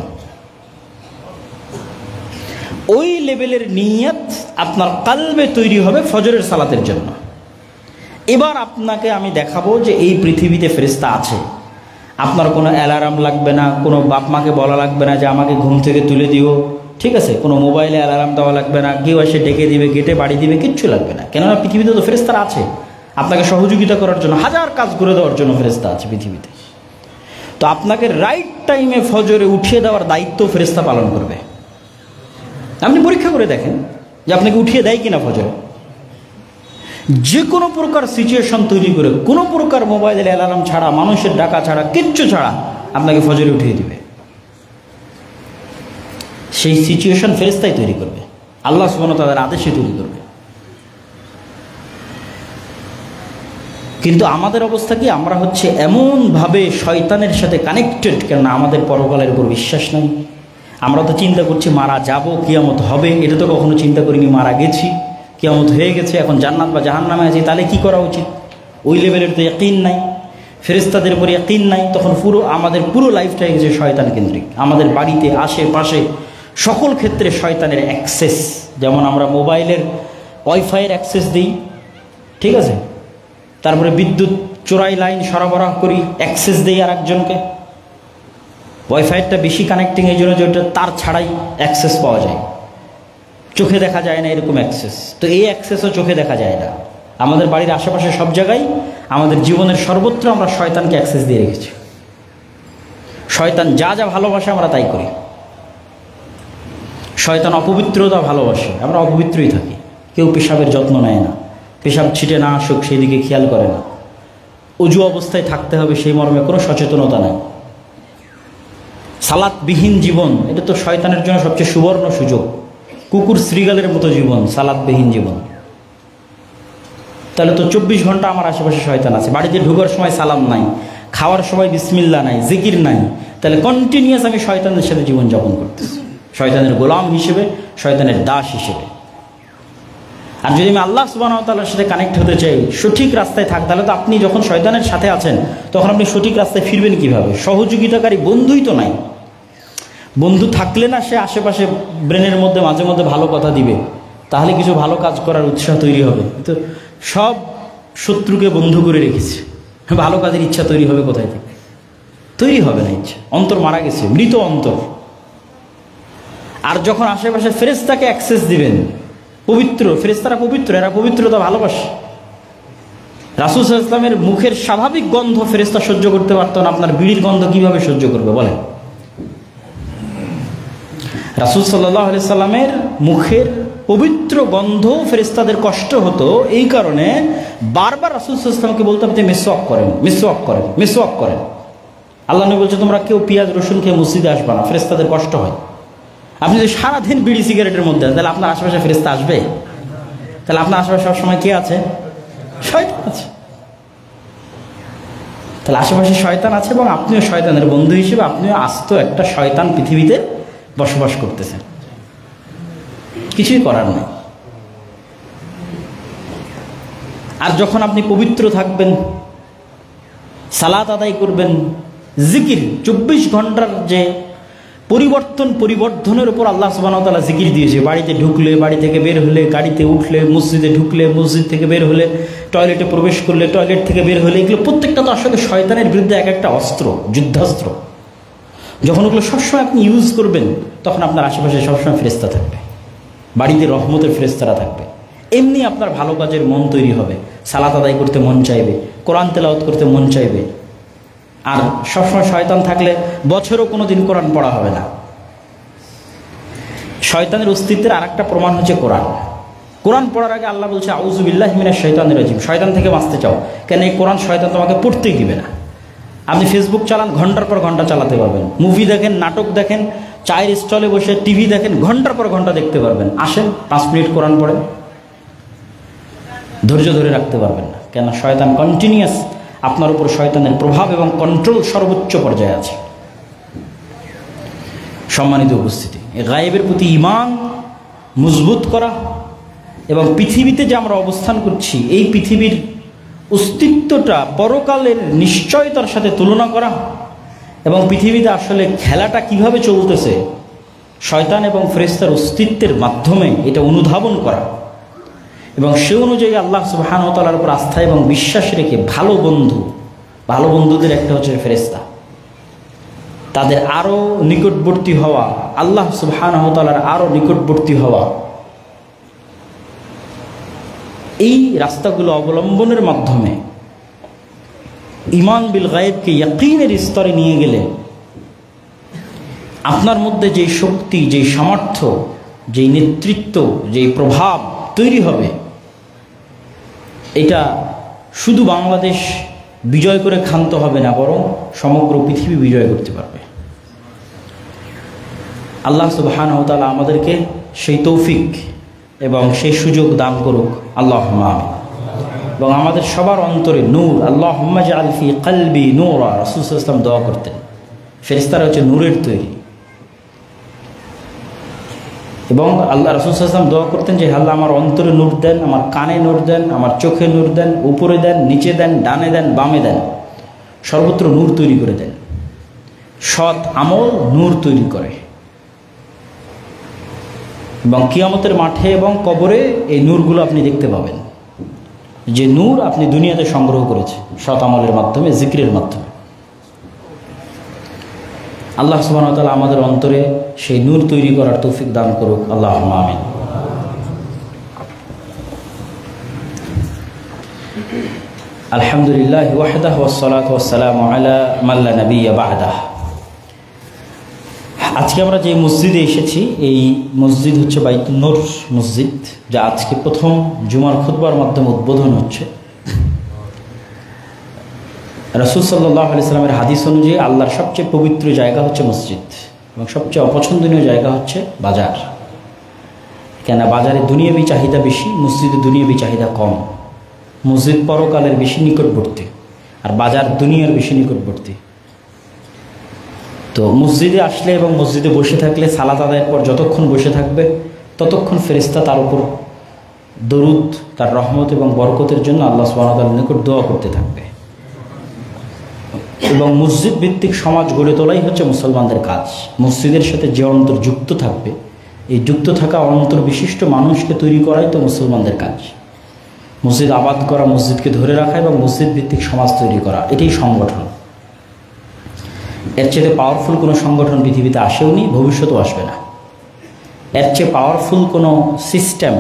ওই লেভেলের নিয়ত আপনার কালবে তৈরি হবে ফজরের সালাতের জন্য। এবার আপনাকে আমি দেখাবো যে এই পৃথিবীতে ফেরেশতা আছে। আপনার কোনো অ্যালার্ম লাগবে না, কোনো বাপ মাকে বলা লাগবে না যে আমাকে ঘুম থেকে তুলে দিও, ঠিক আছে? কোনো মোবাইলে অ্যালার্ম দেওয়া লাগবে না, কেউ এসে ডেকে দিবে, গেটে বাড়ি দিবে, কিচ্ছু লাগবে না। কেননা পৃথিবীতে তো ফেরেশতারা আছে আপনাকে সহযোগিতা করার জন্য, হাজার কাজ করে দেওয়ার জন্য ফেরেশতা আছে পৃথিবীতে। তো আপনাকে রাইট টাইমে ফজরে উঠিয়ে দেওয়ার দায়িত্ব ফেরেশতা পালন করবে। আপনি পরীক্ষা করে দেখেন যে আপনাকে উঠিয়ে দেয় কিনা ফজরে। যে কোনো প্রকার সিচুয়েশন তৈরি করে, কোনো প্রকার মোবাইলের অ্যালার্ম ছাড়া, মানুষের ডাকা ছাড়া, কিচ্ছু ছাড়া আপনাকে ফজরে উঠিয়ে দিবে। সেই সিচুয়েশন ফেরেশতাই তৈরি করবে, আল্লাহ সুবহানাহু ওয়া তাআলার আদেশে তৈরি করবে। কিন্তু আমাদের অবস্থা কি? আমরা হচ্ছে এমনভাবে শয়তানের সাথে কানেক্টেড, কেননা আমাদের পরকালের উপর বিশ্বাস নাই। আমরা তো চিন্তা করছি মারা যাব, কিয়ামত হবে, এটা তো কখনো চিন্তা করিনি। মারা গেছি, কিয়ামত হয়ে গেছে, এখন জান্নাত বা জাহান্নামে আছি, তাহলে কি করা উচিত? ওই লেভেলের তো ইয়াকিন নাই, ফেরেশতাদের উপর ইয়াকিন নাই। তখন আমাদের পুরো লাইফটাই গেছে শয়তান কেন্দ্রিক। আমাদের বাড়িতে, আশেপাশে, সকল ক্ষেত্রে শয়তানের অ্যাক্সেস। যেমন আমরা মোবাইলের ওয়াইফাইয়ের অ্যাক্সেস দিই, ঠিক আছে? তারপরে বিদ্যুৎ চোরাই লাইন সরবরাহ করি, অ্যাক্সেস দিই আর একজনকে। ওয়াইফাইটা বেশি কানেক্টিং এই জন্য যে ওটা তার ছাড়াই অ্যাক্সেস পাওয়া যায়, চোখে দেখা যায় না এরকম অ্যাক্সেস। তো এই অ্যাক্সেসও চোখে দেখা যায় না। আমাদের বাড়ির আশেপাশে সব জায়গায়, আমাদের জীবনের সর্বত্র আমরা শয়তানকে অ্যাক্সেস দিয়ে রেখেছি। শয়তান যা যা ভালোবাসে আমরা তাই করি। শয়তান অপবিত্রতা ভালোবাসে, আমরা অপবিত্রই থাকি। কেউ পেশাবের যত্ন নেয় না, পেশাব ছিটে না আসুক সেই দিকে খেয়াল করে না। অজু অবস্থায় থাকতে হবে সেই মর্মে কোনো সচেতনতা নেই। সালাতবিহীন জীবন, এটা তো শয়তানের জন্য সবচেয়ে সুবর্ণ সুযোগ। কুকুর শ্রীগালের মতো জীবন, সালাতবিহীন জীবন। তাহলে তো 24 ঘন্টা আমার আশেপাশে শয়তান আছে। বাড়িতে ঢোকার সময় সালাম নাই, খাওয়ার সময় বিসমিল্লাহ নাই, জিকির নাই, তাহলে কন্টিনিউয়াস আমি শয়তানের সাথে জীবনযাপন করতেছি, শয়তানের গোলাম হিসেবে, শয়তানের দাস হিসেবে। আর যদি আমি আল্লাহ সুবহানাহু ওয়া তাআলার সাথে কানেক্ট হতে চাই, সঠিক রাস্তায় থাক, তাহলে তো আপনি যখন শয়তানের সাথে আছেন তখন আপনি সঠিক রাস্তায় ফিরবেন কিভাবে? সহযোগিতাকারী বন্ধুই তো নাই। বন্ধু থাকলে না সে আশেপাশে ব্রেনের মধ্যে মাঝে মধ্যে ভালো কথা দিবে, তাহলে কিছু ভালো কাজ করার উৎসাহ তৈরি হবে। তো সব শত্রুকে বন্ধু করে রেখেছে, ভালো কাজের ইচ্ছা তৈরি হবে কোথায় থেকে? তৈরি হবে না ইচ্ছা, অন্তর মারা গেছে, মৃত অন্তর। আর যখন আশেপাশে ফেরেশতাকে অ্যাক্সেস দিবেন, পবিত্র ফেরেশতারা পবিত্র, এরা পবিত্রতা ভালোবাসে। রাসূল সাল্লাল্লাহু আলাইহি ওয়াসাল্লামের মুখের স্বাভাবিক গন্ধ ফেরেশতা সহ্য করতে পারত না, আপনার বিড়ির গন্ধ কিভাবে সহ্য করবে বলেন? রাসূল সাল্লাল্লাহু আলাইহি সাল্লামের মুখের পবিত্র গন্ধ ফেরেশতাদের কষ্ট হতো, এই কারণে বারবার রাসূল সাল্লাল্লাহু আলাইহি ওয়াসাল্লামকে বলতে আপনি মিসওয়াক করেন, মিসওয়াক করেন, মিসওয়াক করেন। আল্লাহ নবী বলছে তোমরা কেউ পেঁয়াজ রসুন খেয়ে মসজিদে আসবে না, ফেরেশতাদের কষ্ট হয়। আপনি যদি সারাদিন বিড়ি সিগারেটের মধ্যে, তাহলে আপনার আশেপাশে ফেরেশতা আসবে? তাহলে আপনার আশেপাশে সবসময় কে আছে? শয়তান আছে। তাহলে আশেপাশে শয়তান আছে এবং আপনিও শয়তানের বন্ধু হিসেবে আপনিও আস্ত একটা শয়তান পৃথিবীতে বসবাস করতেছেন, কিছুই করার নেই। আর যখন আপনি পবিত্র থাকবেন, সালাত আদায় করবেন, জিকির 24 ঘন্টার যে পরিবর্ধনের উপর আল্লাহ সুবহানাহু ওয়া তাআলা জিকির দিয়েছে। বাড়িতে ঢুকলে, বাড়ি থেকে বের হলে, গাড়িতে উঠলে, মসজিদে ঢুকলে, মসজিদ থেকে বের হলে, টয়লেটে প্রবেশ করলে, টয়লেট থেকে বের হলে, এগুলো প্রত্যেকটা তো আসলে শয়তানের বিরুদ্ধে এক একটা অস্ত্র, যুদ্ধাস্ত্র। যখন ওগুলো সবসময় আপনি ইউজ করবেন, তখন আপনার আশেপাশে সবসময় ফেরেশতা থাকবে, বাড়িতে রহমতের ফেরেশতারা থাকবে। এমনি আপনার ভালো কাজের মন তৈরি হবে, সালাত আদায় করতে মন চাইবে, কোরআন তেলাওয়াত করতে মন চাইবে। আর সবসময় শয়তান থাকলে বছরও কোনো দিন কোরআন পড়া হবে না। শয়তানের অস্তিত্বের আর একটা প্রমাণ হচ্ছে কোরআন। কোরআন পড়ার আগে আল্লাহ বলছে আউযু বিল্লাহি মিনাশ শাইতানির রাজিম, শয়তান থেকে বাঁচতে চাও, কেন এই কোরআন শয়তান তোমাকে পড়তেই দিবে না। আপনি ফেসবুক চালান, ঘন্টার পর ঘন্টা চালাতে পারবেন, মুভি দেখেন, নাটক দেখেন, চায়ের স্টলে বসে টিভি দেখেন, ঘন্টার পর ঘন্টা দেখতে পারবেন। আসেন 5 মিনিট কোরআন পড়েন, ধৈর্য ধরে রাখতে পারবেন না, কেন শয়তান কন্টিনিউয়াস, আপনার উপর শয়তানের প্রভাব এবং কন্ট্রোল সর্বোচ্চ পর্যায়ে আছে। সম্মানিত উপস্থিতি, গায়েবের প্রতি ঈমান মজবুত করা এবং পৃথিবীতে যে আমরা অবস্থান করছি, এই পৃথিবীর অস্তিত্বটা পরকালের নিশ্চয়তার সাথে তুলনা করা এবং পৃথিবীতে আসলে খেলাটা কিভাবে চলতেছে শয়তান এবং ফেরেশতার অস্তিত্বের মাধ্যমে এটা অনুধাবন করা এবং সে অনুযায়ী আল্লাহ সুবহানাহু ওয়া তাআলার উপর আস্থা এবং বিশ্বাস রেখে ভালো বন্ধুদের একটা হচ্ছে ফেরেশতা, তাদের আরও নিকটবর্তী হওয়া, আল্লাহ সুবহানাহু ওয়া তাআলার আরও নিকটবর্তী হওয়া, এই রাস্তাগুলো অবলম্বনের মাধ্যমে ঈমান বিল গায়বকে ইয়াকিনের স্তরে নিয়ে গেলে আপনার মধ্যে যেই শক্তি, যেই সামর্থ্য, যেই নেতৃত্ব, যেই প্রভাব তৈরি হবে, এটা শুধু বাংলাদেশ বিজয় করে ক্ষান্ত হবে না, বরং সমগ্র পৃথিবী বিজয় করতে পারবে। আল্লাহ সুবহানাহু ওয়া তাআলা আমাদেরকে সেই তৌফিক এবং সেই সুযোগ দান করুক, আল্লাহুম্মা আমিন। এবং আমাদের সবার অন্তরে নূর, আল্লাহুম্মা জাআল ফি কলবি নূরা, রাসূল সাল্লাল্লাহু আলাইহি ওয়াসাল্লাম দোয়া করতেন। ফেরেশতারা হচ্ছে নূরের তৈরি এবং আল্লাহ রাসূল সাল্লাল্লাহু আলাইহি ওয়াসাল্লাম দোয়া করতেন যে আল্লাহ আমার অন্তরে নূর দেন, আমার কানে নূর দেন, আমার চোখে নূর দেন, উপরে দেন, নিচে দেন, ডানে দেন, বামে দেন, সর্বত্র নূর তৈরি করে দেন। সৎ আমল নূর তৈরি করে এবং কিয়ামতের মাঠে এবং কবরে এই নূরগুলো আপনি দেখতে পাবেন, যে নূর আপনি দুনিয়াতে সংগ্রহ করেছে সৎ আমলের মাধ্যমে, জিকিরের মাধ্যমে। আল্লাহ সুবহানাহু ওয়া তাআলা আমাদের অন্তরে সেই নূর তৈরি করার তৌফিক দান করুক, আল্লাহুম্মা আমিন। আলহামদুলিল্লাহি ওয়াহদাহু ওয়াসসালাতু ওয়াসসালামু আলা মান লা নাবিয়্যা বা'দাহু। আজকে আমরা যে মসজিদে এসেছি, এই মসজিদ হচ্ছে বাইতুন নূর মসজিদ, যা আজকে প্রথম জুমার খুতবার মাধ্যমে উদ্বোধন হচ্ছে। রাসূল সাল্লাল্লাহু আলাইহি সাল্লামের হাদিস অনুযায়ী আল্লাহর সবচেয়ে পবিত্র জায়গা হচ্ছে মসজিদ এবং সবচেয়ে অপছন্দনীয় জায়গা হচ্ছে বাজার। কেন? বাজারে দুনিয়াবি চাহিদা বেশি, মসজিদে দুনিয়াবি চাহিদা কম। মসজিদ পরকালের বেশি নিকটবর্তী, আর বাজার দুনিয়ার বেশি নিকটবর্তী। তো মসজিদে আসলে এবং মসজিদে বসে থাকলে সালাত আদায়ের পর যতক্ষণ বসে থাকবে ততক্ষণ ফেরেশতা তার উপর দরুদ, তার রহমত এবং বরকতের জন্য আল্লাহ সুবহানাহু ওয়া তাআলার নিকট দোয়া করতে থাকবে। এবং মসজিদ ভিত্তিক সমাজ গড়ে তোলাই হচ্ছে মুসলমানদের কাজ। মসজিদের সাথে যে অন্তর যুক্ত থাকবে, এই যুক্ত থাকা অন্তর বিশিষ্ট মানুষকে তৈরি করাই তো মুসলমানদের কাজ। মসজিদ আবাদ করা, মসজিদকে ধরে রাখা এবং মসজিদ ভিত্তিক সমাজ তৈরি করা, এটাই সংগঠন। এর চেয়ে পাওয়ারফুল কোনো সংগঠন পৃথিবীতে আসেও নি, ভবিষ্যতেও আসবে না। এর চেয়ে পাওয়ারফুল কোনো সিস্টেম,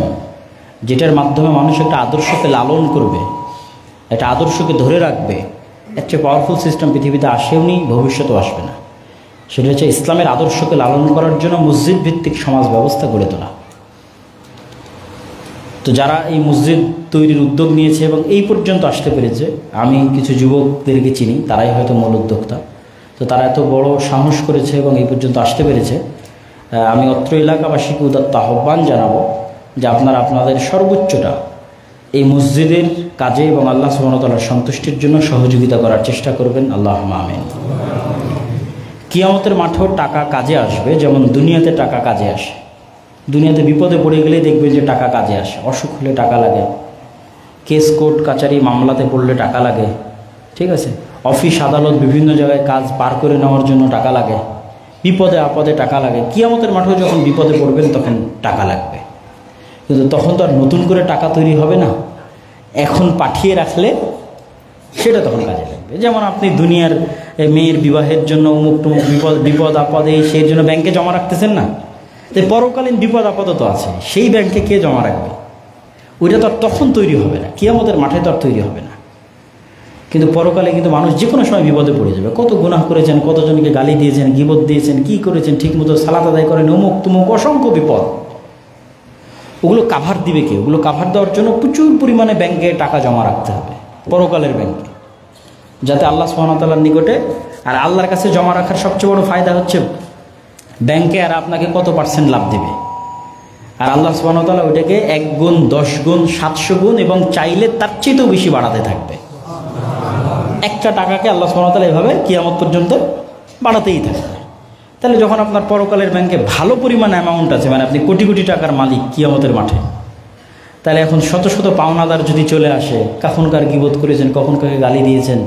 যেটার মাধ্যমে মানুষ একটা আদর্শকে লালন করবে, একটা আদর্শকে ধরে রাখবে, এর চেয়ে পাওয়ারফুল সিস্টেম পৃথিবীতে আসেও নি, ভবিষ্যতেও আসবে না। সেটা হচ্ছে ইসলামের আদর্শকে লালন করার জন্য মসজিদ ভিত্তিক সমাজ ব্যবস্থা গড়ে তোলা। তো যারা এই মসজিদ তৈরির উদ্যোগ নিয়েছে এবং এই পর্যন্ত আসতে পেরেছে, আমি কিছু যুবকদেরকে চিনি, তারাই হয়তো মূল উদ্যোক্তা। তো তারা এত বড় সাহস করেছে এবং এই পর্যন্ত আসতে পেরেছে। আমি অত্র এলাকাবাসীকে উদাত্ত আহ্বান জানাবো যে আপনারা আপনাদের সর্বোচ্চটা এই মসজিদের কাজে এবং আল্লাহ সুবহানাহু ওয়া তাআলার সন্তুষ্টির জন্য সহযোগিতা করার চেষ্টা করবেন। আল্লাহুম্মা আমিন। কিয়ামতের মাঠেও টাকা কাজে আসবে, যেমন দুনিয়াতে টাকা কাজে আসে। দুনিয়াতে বিপদে পড়ে গেলেই দেখবেন যে টাকা কাজে আসে। অসুখ হলে টাকা লাগে, কেস কোর্ট কাচারি মামলাতে পড়লে টাকা লাগে, ঠিক আছে, অফিস আদালত বিভিন্ন জায়গায় কাজ পার করে নেওয়ার জন্য টাকা লাগে, বিপদে আপদে টাকা লাগে। কিয়ামতের মাঠেও যখন বিপদে পড়বেন তখন টাকা লাগবে, কিন্তু তখন তো আর নতুন করে টাকা তৈরি হবে না। এখন পাঠিয়ে রাখলে সেটা তখন কাজে লাগবে। যেমন আপনি দুনিয়ার মেয়ের বিবাহের জন্য অমুক টুমুক বিপদ আপদে সেই জন্য ব্যাংকে জমা রাখতেছেন না, তো পরকালীন বিপদ আপদ তো আছে, সেই ব্যাংকে কে জমা রাখবে? ওইটা তো আর তখন তৈরি হবে না, কিয়ামতের মাঠে তো আর তৈরি হবে না। কিন্তু পরকালে কিন্তু মানুষ যে কোনো সময় বিপদে পড়ে যাবে। কত গুনাহ করেছেন, কতজনকে গালি দিয়েছেন, গীবত দিয়েছেন, কি করেছেন, ঠিকমতো সালাত আদায় করেন, অমুক তুমুক অসংখ্য বিপদ। ওগুলো কাভার দিবে কে? ওগুলো কাভার দেওয়ার জন্য প্রচুর পরিমাণে ব্যাংকে টাকা জমা রাখতে হবে, পরকালের ব্যাংকে, যাতে আল্লাহ সুবহানাহু ওয়া তাআলার নিকটে। আর আল্লাহর কাছে জমা রাখার সবচেয়ে বড় ফায়দা হচ্ছে ব্যাংকে আর আপনাকে কত % লাভ দেবে। আর আল্লাহ সুবহানাহু ওয়া তাআলা ওইটাকে 1 গুণ, 10 গুণ, 700 গুণ এবং চাইলে তার চেয়েও বেশি বাড়াতে থাকবে। একটা টাকাকে আল্লাহ সুবহানাহু ওয়া তাআলা এভাবে কিয়ামত পর্যন্ত বাড়াতেই থাকবে। তাহলে যখন আপনার পরকালের ব্যাংকে ভালো পরিমাণ অ্যামাউন্ট আছে, মানে আপনি কোটি কোটি টাকার মালিক কিয়ামতের মাঠে, তাহলে এখন শত শত পাওনাদার যদি চলে আসে, কখন কার গীবত করেছেন, কখন কাকে গালি দিয়েছেন,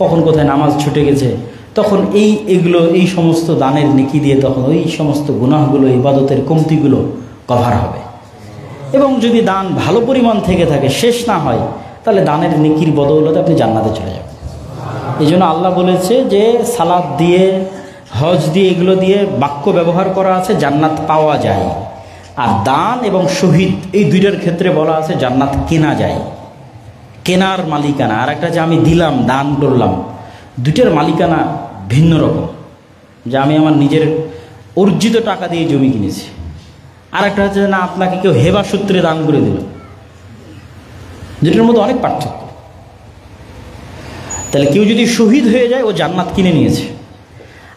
কখন কোথায় নামাজ ছুটে গেছে, তখন এই সমস্ত দানের নেকি দিয়ে তখন ওই সমস্ত গুনাহগুলো, ইবাদতের কমতিগুলো কভার হবে। এবং যদি দান ভালো পরিমাণ থেকে থাকে, শেষ না হয়, তাহলে দানের নেকির বদৌলতে আপনি জান্নাতে চলে যাবেন। এই জন্য আল্লাহ বলেছে যে সালাত দিয়ে, হজ দিয়ে, এগুলো দিয়ে বাক্য ব্যবহার করা আছে, জান্নাত পাওয়া যায়। আর দান এবং শহীদ, এই দুইটার ক্ষেত্রে বলা আছে জান্নাত কেনা যায়, কেনার মালিকানা। আর একটা যে আমি দিলাম, দান করলাম, দুইটার মালিকানা ভিন্ন রকম। যে আমি আমার নিজের অর্জিত টাকা দিয়ে জমি কিনেছি, আর একটা হচ্ছে না আপনাকে কেউ হেবা সূত্রে দান করে দিল, দুটোর মধ্যে অনেক পার্থক্য। তাহলে কেউ যদি শহীদ হয়ে যায়, ও জান্নাত কিনে নিয়েছে।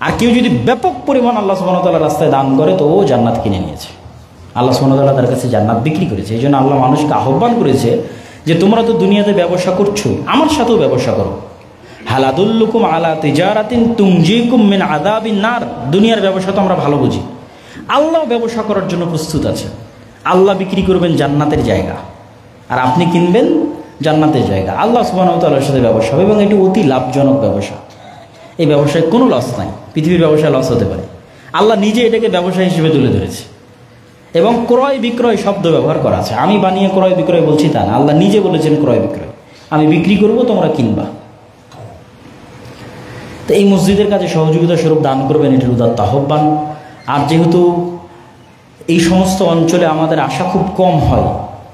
আর কেউ যদি ব্যাপক পরিমাণ আল্লাহ সুবহানাহু ওয়া তাআলার রাস্তায় দান করে, তো ও জান্নাত কিনে নিয়েছে। আল্লাহ সুবহানাহু ওয়া তাআলা তার কাছে জান্নাত বিক্রি করেছে। এই জন্য আল্লাহ মানুষকে আহ্বান করেছে যে তোমরা তো দুনিয়াতে ব্যবসা করছো, আমার সাথেও ব্যবসা করো। হাল আদুল্লুকুম আলা তিজারাতিন তুনজিকুম মিন আযাবিন নার। দুনিয়ার ব্যবসা তো আমরা ভালো বুঝি, আল্লাহ ব্যবসা করার জন্য প্রস্তুত আছে। আল্লাহ বিক্রি করবেন জান্নাতের জায়গা, আর আপনি কিনবেন জান্নাতের জায়গা। আল্লাহ সুবহানাহু ওয়া তাআলার সাথে ব্যবসা হবে এবং এটি অতি লাভজনক ব্যবসা। এই ব্যবসায় কোনো লস নাই, পৃথিবীর ব্যবসায় লস হতে পারে, আল্লাহ নিজে এটাকে ব্যবসা হিসেবে তুলে ধরেছে। এবং ক্রয় বিক্রয় শব্দ ব্যবহার করা আছে, আমি বানিয়ে ক্রয় বিক্রয় বলছি তা না, আল্লাহ নিজে বলেছেন ক্রয় বিক্রয়, আমি বিক্রি করব, তোমরা কিনবা। তো এই মসজিদের কাজে সহযোগিতা স্বরূপ দান করবেন, এটির উদাত্ত আহ্বান। আর যেহেতু এই সমস্ত অঞ্চলে আমাদের আশা খুব কম হয়,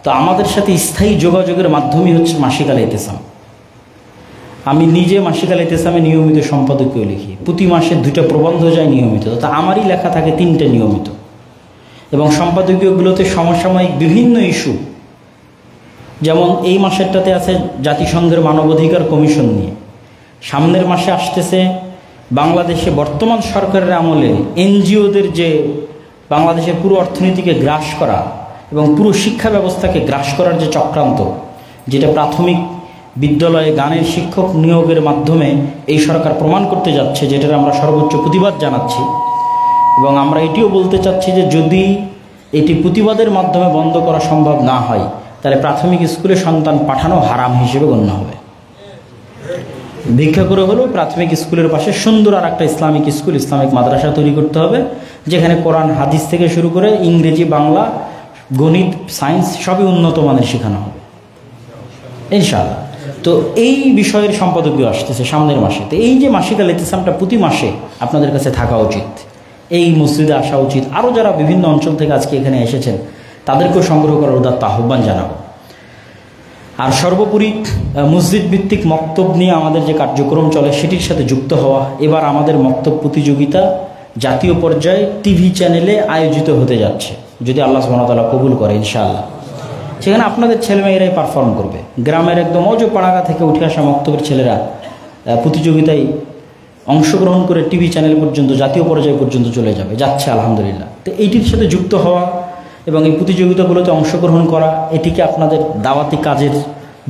তো আমাদের সাথে স্থায়ী যোগাযোগের মাধ্যমই হচ্ছে মাসিক আল ইতিসাম। আমি নিজে মাসিক আল ইতিসামে নিয়মিত সম্পাদকীয় লিখি, প্রতি মাসে 2টা প্রবন্ধ যায় নিয়মিত, তা আমারই লেখা থাকে 3টে নিয়মিত। এবং সম্পাদকীয়গুলোতে সমসাময়িক বিভিন্ন ইস্যু, যেমন এই মাসেরটাতে আছে জাতিসংঘের মানবাধিকার কমিশন নিয়ে, সামনের মাসে আসতেছে বাংলাদেশে বর্তমান সরকারের আমলে এনজিওদের যে বাংলাদেশের পুরো অর্থনীতিকে গ্রাস করা এবং পুরো শিক্ষা ব্যবস্থাকে গ্রাস করার যে চক্রান্ত, যেটা প্রাথমিক বিদ্যালয়ে গানের শিক্ষক নিয়োগের মাধ্যমে এই সরকার প্রমাণ করতে যাচ্ছে, যেটার আমরা সর্বোচ্চ প্রতিবাদ জানাচ্ছি। এবং আমরা এটিও বলতে চাচ্ছি যে যদি এটি প্রতিবাদের মাধ্যমে বন্ধ করা সম্ভব না হয়, তাহলে প্রাথমিক স্কুলে সন্তান পাঠানো হারাম হিসেবে গণ্য হবে। ভিক্ষা করে হলেও প্রাথমিক স্কুলের পাশে সুন্দর আর একটা ইসলামিক স্কুল, ইসলামিক মাদ্রাসা তৈরি করতে হবে, যেখানে কোরআন হাদিস থেকে শুরু করে ইংরেজি, বাংলা, গণিত, সায়েন্স সবই উন্নত মানের শেখানো হবে ইনশাআল্লাহ। তো এই বিষয়ের সম্পাদকীয় আসতেছে সামনের মাসে। তো এই যে মাসিক আল ইতিসামটা প্রতি মাসে আপনাদের কাছে থাকা উচিত, এই মসজিদে আসা উচিত। আরও যারা বিভিন্ন অঞ্চল থেকে আজকে এখানে এসেছেন তাদেরকেও সংগ্রহ করার উদাত্ত আহ্বান জানাবো। আর সর্বোপরি মসজিদ ভিত্তিক মক্তব নিয়ে আমাদের যে কার্যক্রম চলে সেটির সাথে যুক্ত হওয়া। এবার আমাদের মক্তব প্রতিযোগিতা জাতীয় পর্যায়ে টিভি চ্যানেলে আয়োজিত হতে যাচ্ছে, যদি আল্লাহ সুবহানাহু ওয়া তাআলা কবুল করে ইনশাআল্লাহ। সেখানে আপনাদের ছেলেমেয়েরাই পারফর্ম করবে। গ্রামের একদম পাড়াগা থেকে উঠে আসা মক্তবের ছেলেরা প্রতিযোগিতায় অংশগ্রহণ করে টিভি চ্যানেল পর্যন্ত, জাতীয় পর্যায় পর্যন্ত চলে যাচ্ছে আলহামদুলিল্লাহ। তো এইটির সাথে যুক্ত হওয়া এবং এই প্রতিযোগিতাগুলোতে অংশগ্রহণ করা, এটিকে আপনাদের দাওয়াতি কাজের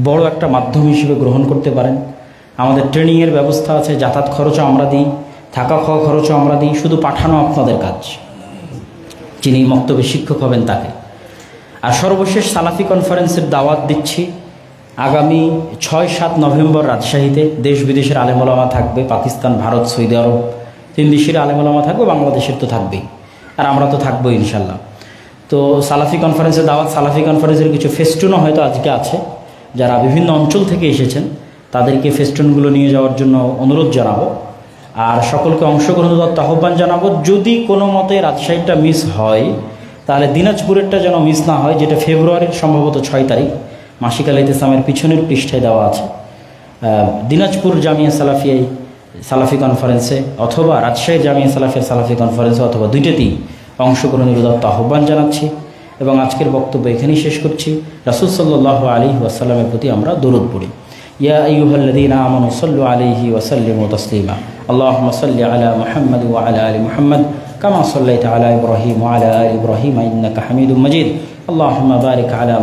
বড় একটা মাধ্যম হিসেবে গ্রহণ করতে পারেন। আমাদের ট্রেনিংয়ের ব্যবস্থা আছে, যাতায়াত খরচও আমরা দিই, থাকা খাওয়া খরচও আমরা দিই, শুধু পাঠানো আপনাদের কাজ, যিনি মক্তবে শিক্ষক হবেন তাকে। আর সর্বশেষ সালাফি কনফারেন্সের দাওয়াত দিচ্ছি আগামী 6-7 নভেম্বর রাজশাহীতে। দেশ বিদেশের আলেম ওলামা থাকবে, পাকিস্তান, ভারত, সৌদি আরব, 3 দেশের আলেম ওলামা থাকবে, বাংলাদেশের তো থাকবেই, আর আমরা তো থাকবোই ইনশাল্লাহ। তো সালাফি কনফারেন্সের দাওয়াত, সালাফি কনফারেন্সের কিছু ফেস্টুনও হয়তো আজকে আছে, যারা বিভিন্ন অঞ্চল থেকে এসেছেন তাদেরকে ফেস্টুনগুলো নিয়ে যাওয়ার জন্য অনুরোধ জানাবো। আর সকলকে অংশগ্রহণ করার আহ্বান জানাবো। যদি কোনো মতে রাজশাহীটা মিস হয় তাহলে দিনাজপুরেরটা যেন মিস না হয়, যেটা ফেব্রুয়ারির সম্ভবত 6 তারিখ, মাসিক আল ইতিসামের পিছনের পৃষ্ঠায় দেওয়া আছে। দিনাজপুর জামিয়া সালাফিয়াই সালাফি কনফারেন্সে অথবা রাজশাহী জামিয়া সালাফিয়ার সালাফি কনফারেন্সে অথবা দুইটাতেই অংশগ্রহণের উদাত্ত আহ্বান জানাচ্ছি। এবং আজকের বক্তব্য এখানেই শেষ করছি। রাসূল সাল্লাল্লাহু আলাইহি ওয়াসাল্লামের প্রতি আমরা দরুদ পড়ি। ইয়া আইয়ুহাল্লাযীনা আমানু সাল্লু আলাইহি ওয়া সাল্লিমু তাসলিমা। আল্লাহুম্মা সাল্লি আলা মুহাম্মাদ ওয়া আলা আলি মুহাম্মাদ কামা সাল্লাইতা আলা ইব্রাহিম ওয়া আলা আলি ইব্রাহিম ইন্নাকা হামিদুম মাজিদ। আল্লাহুম্মা বারিক আলা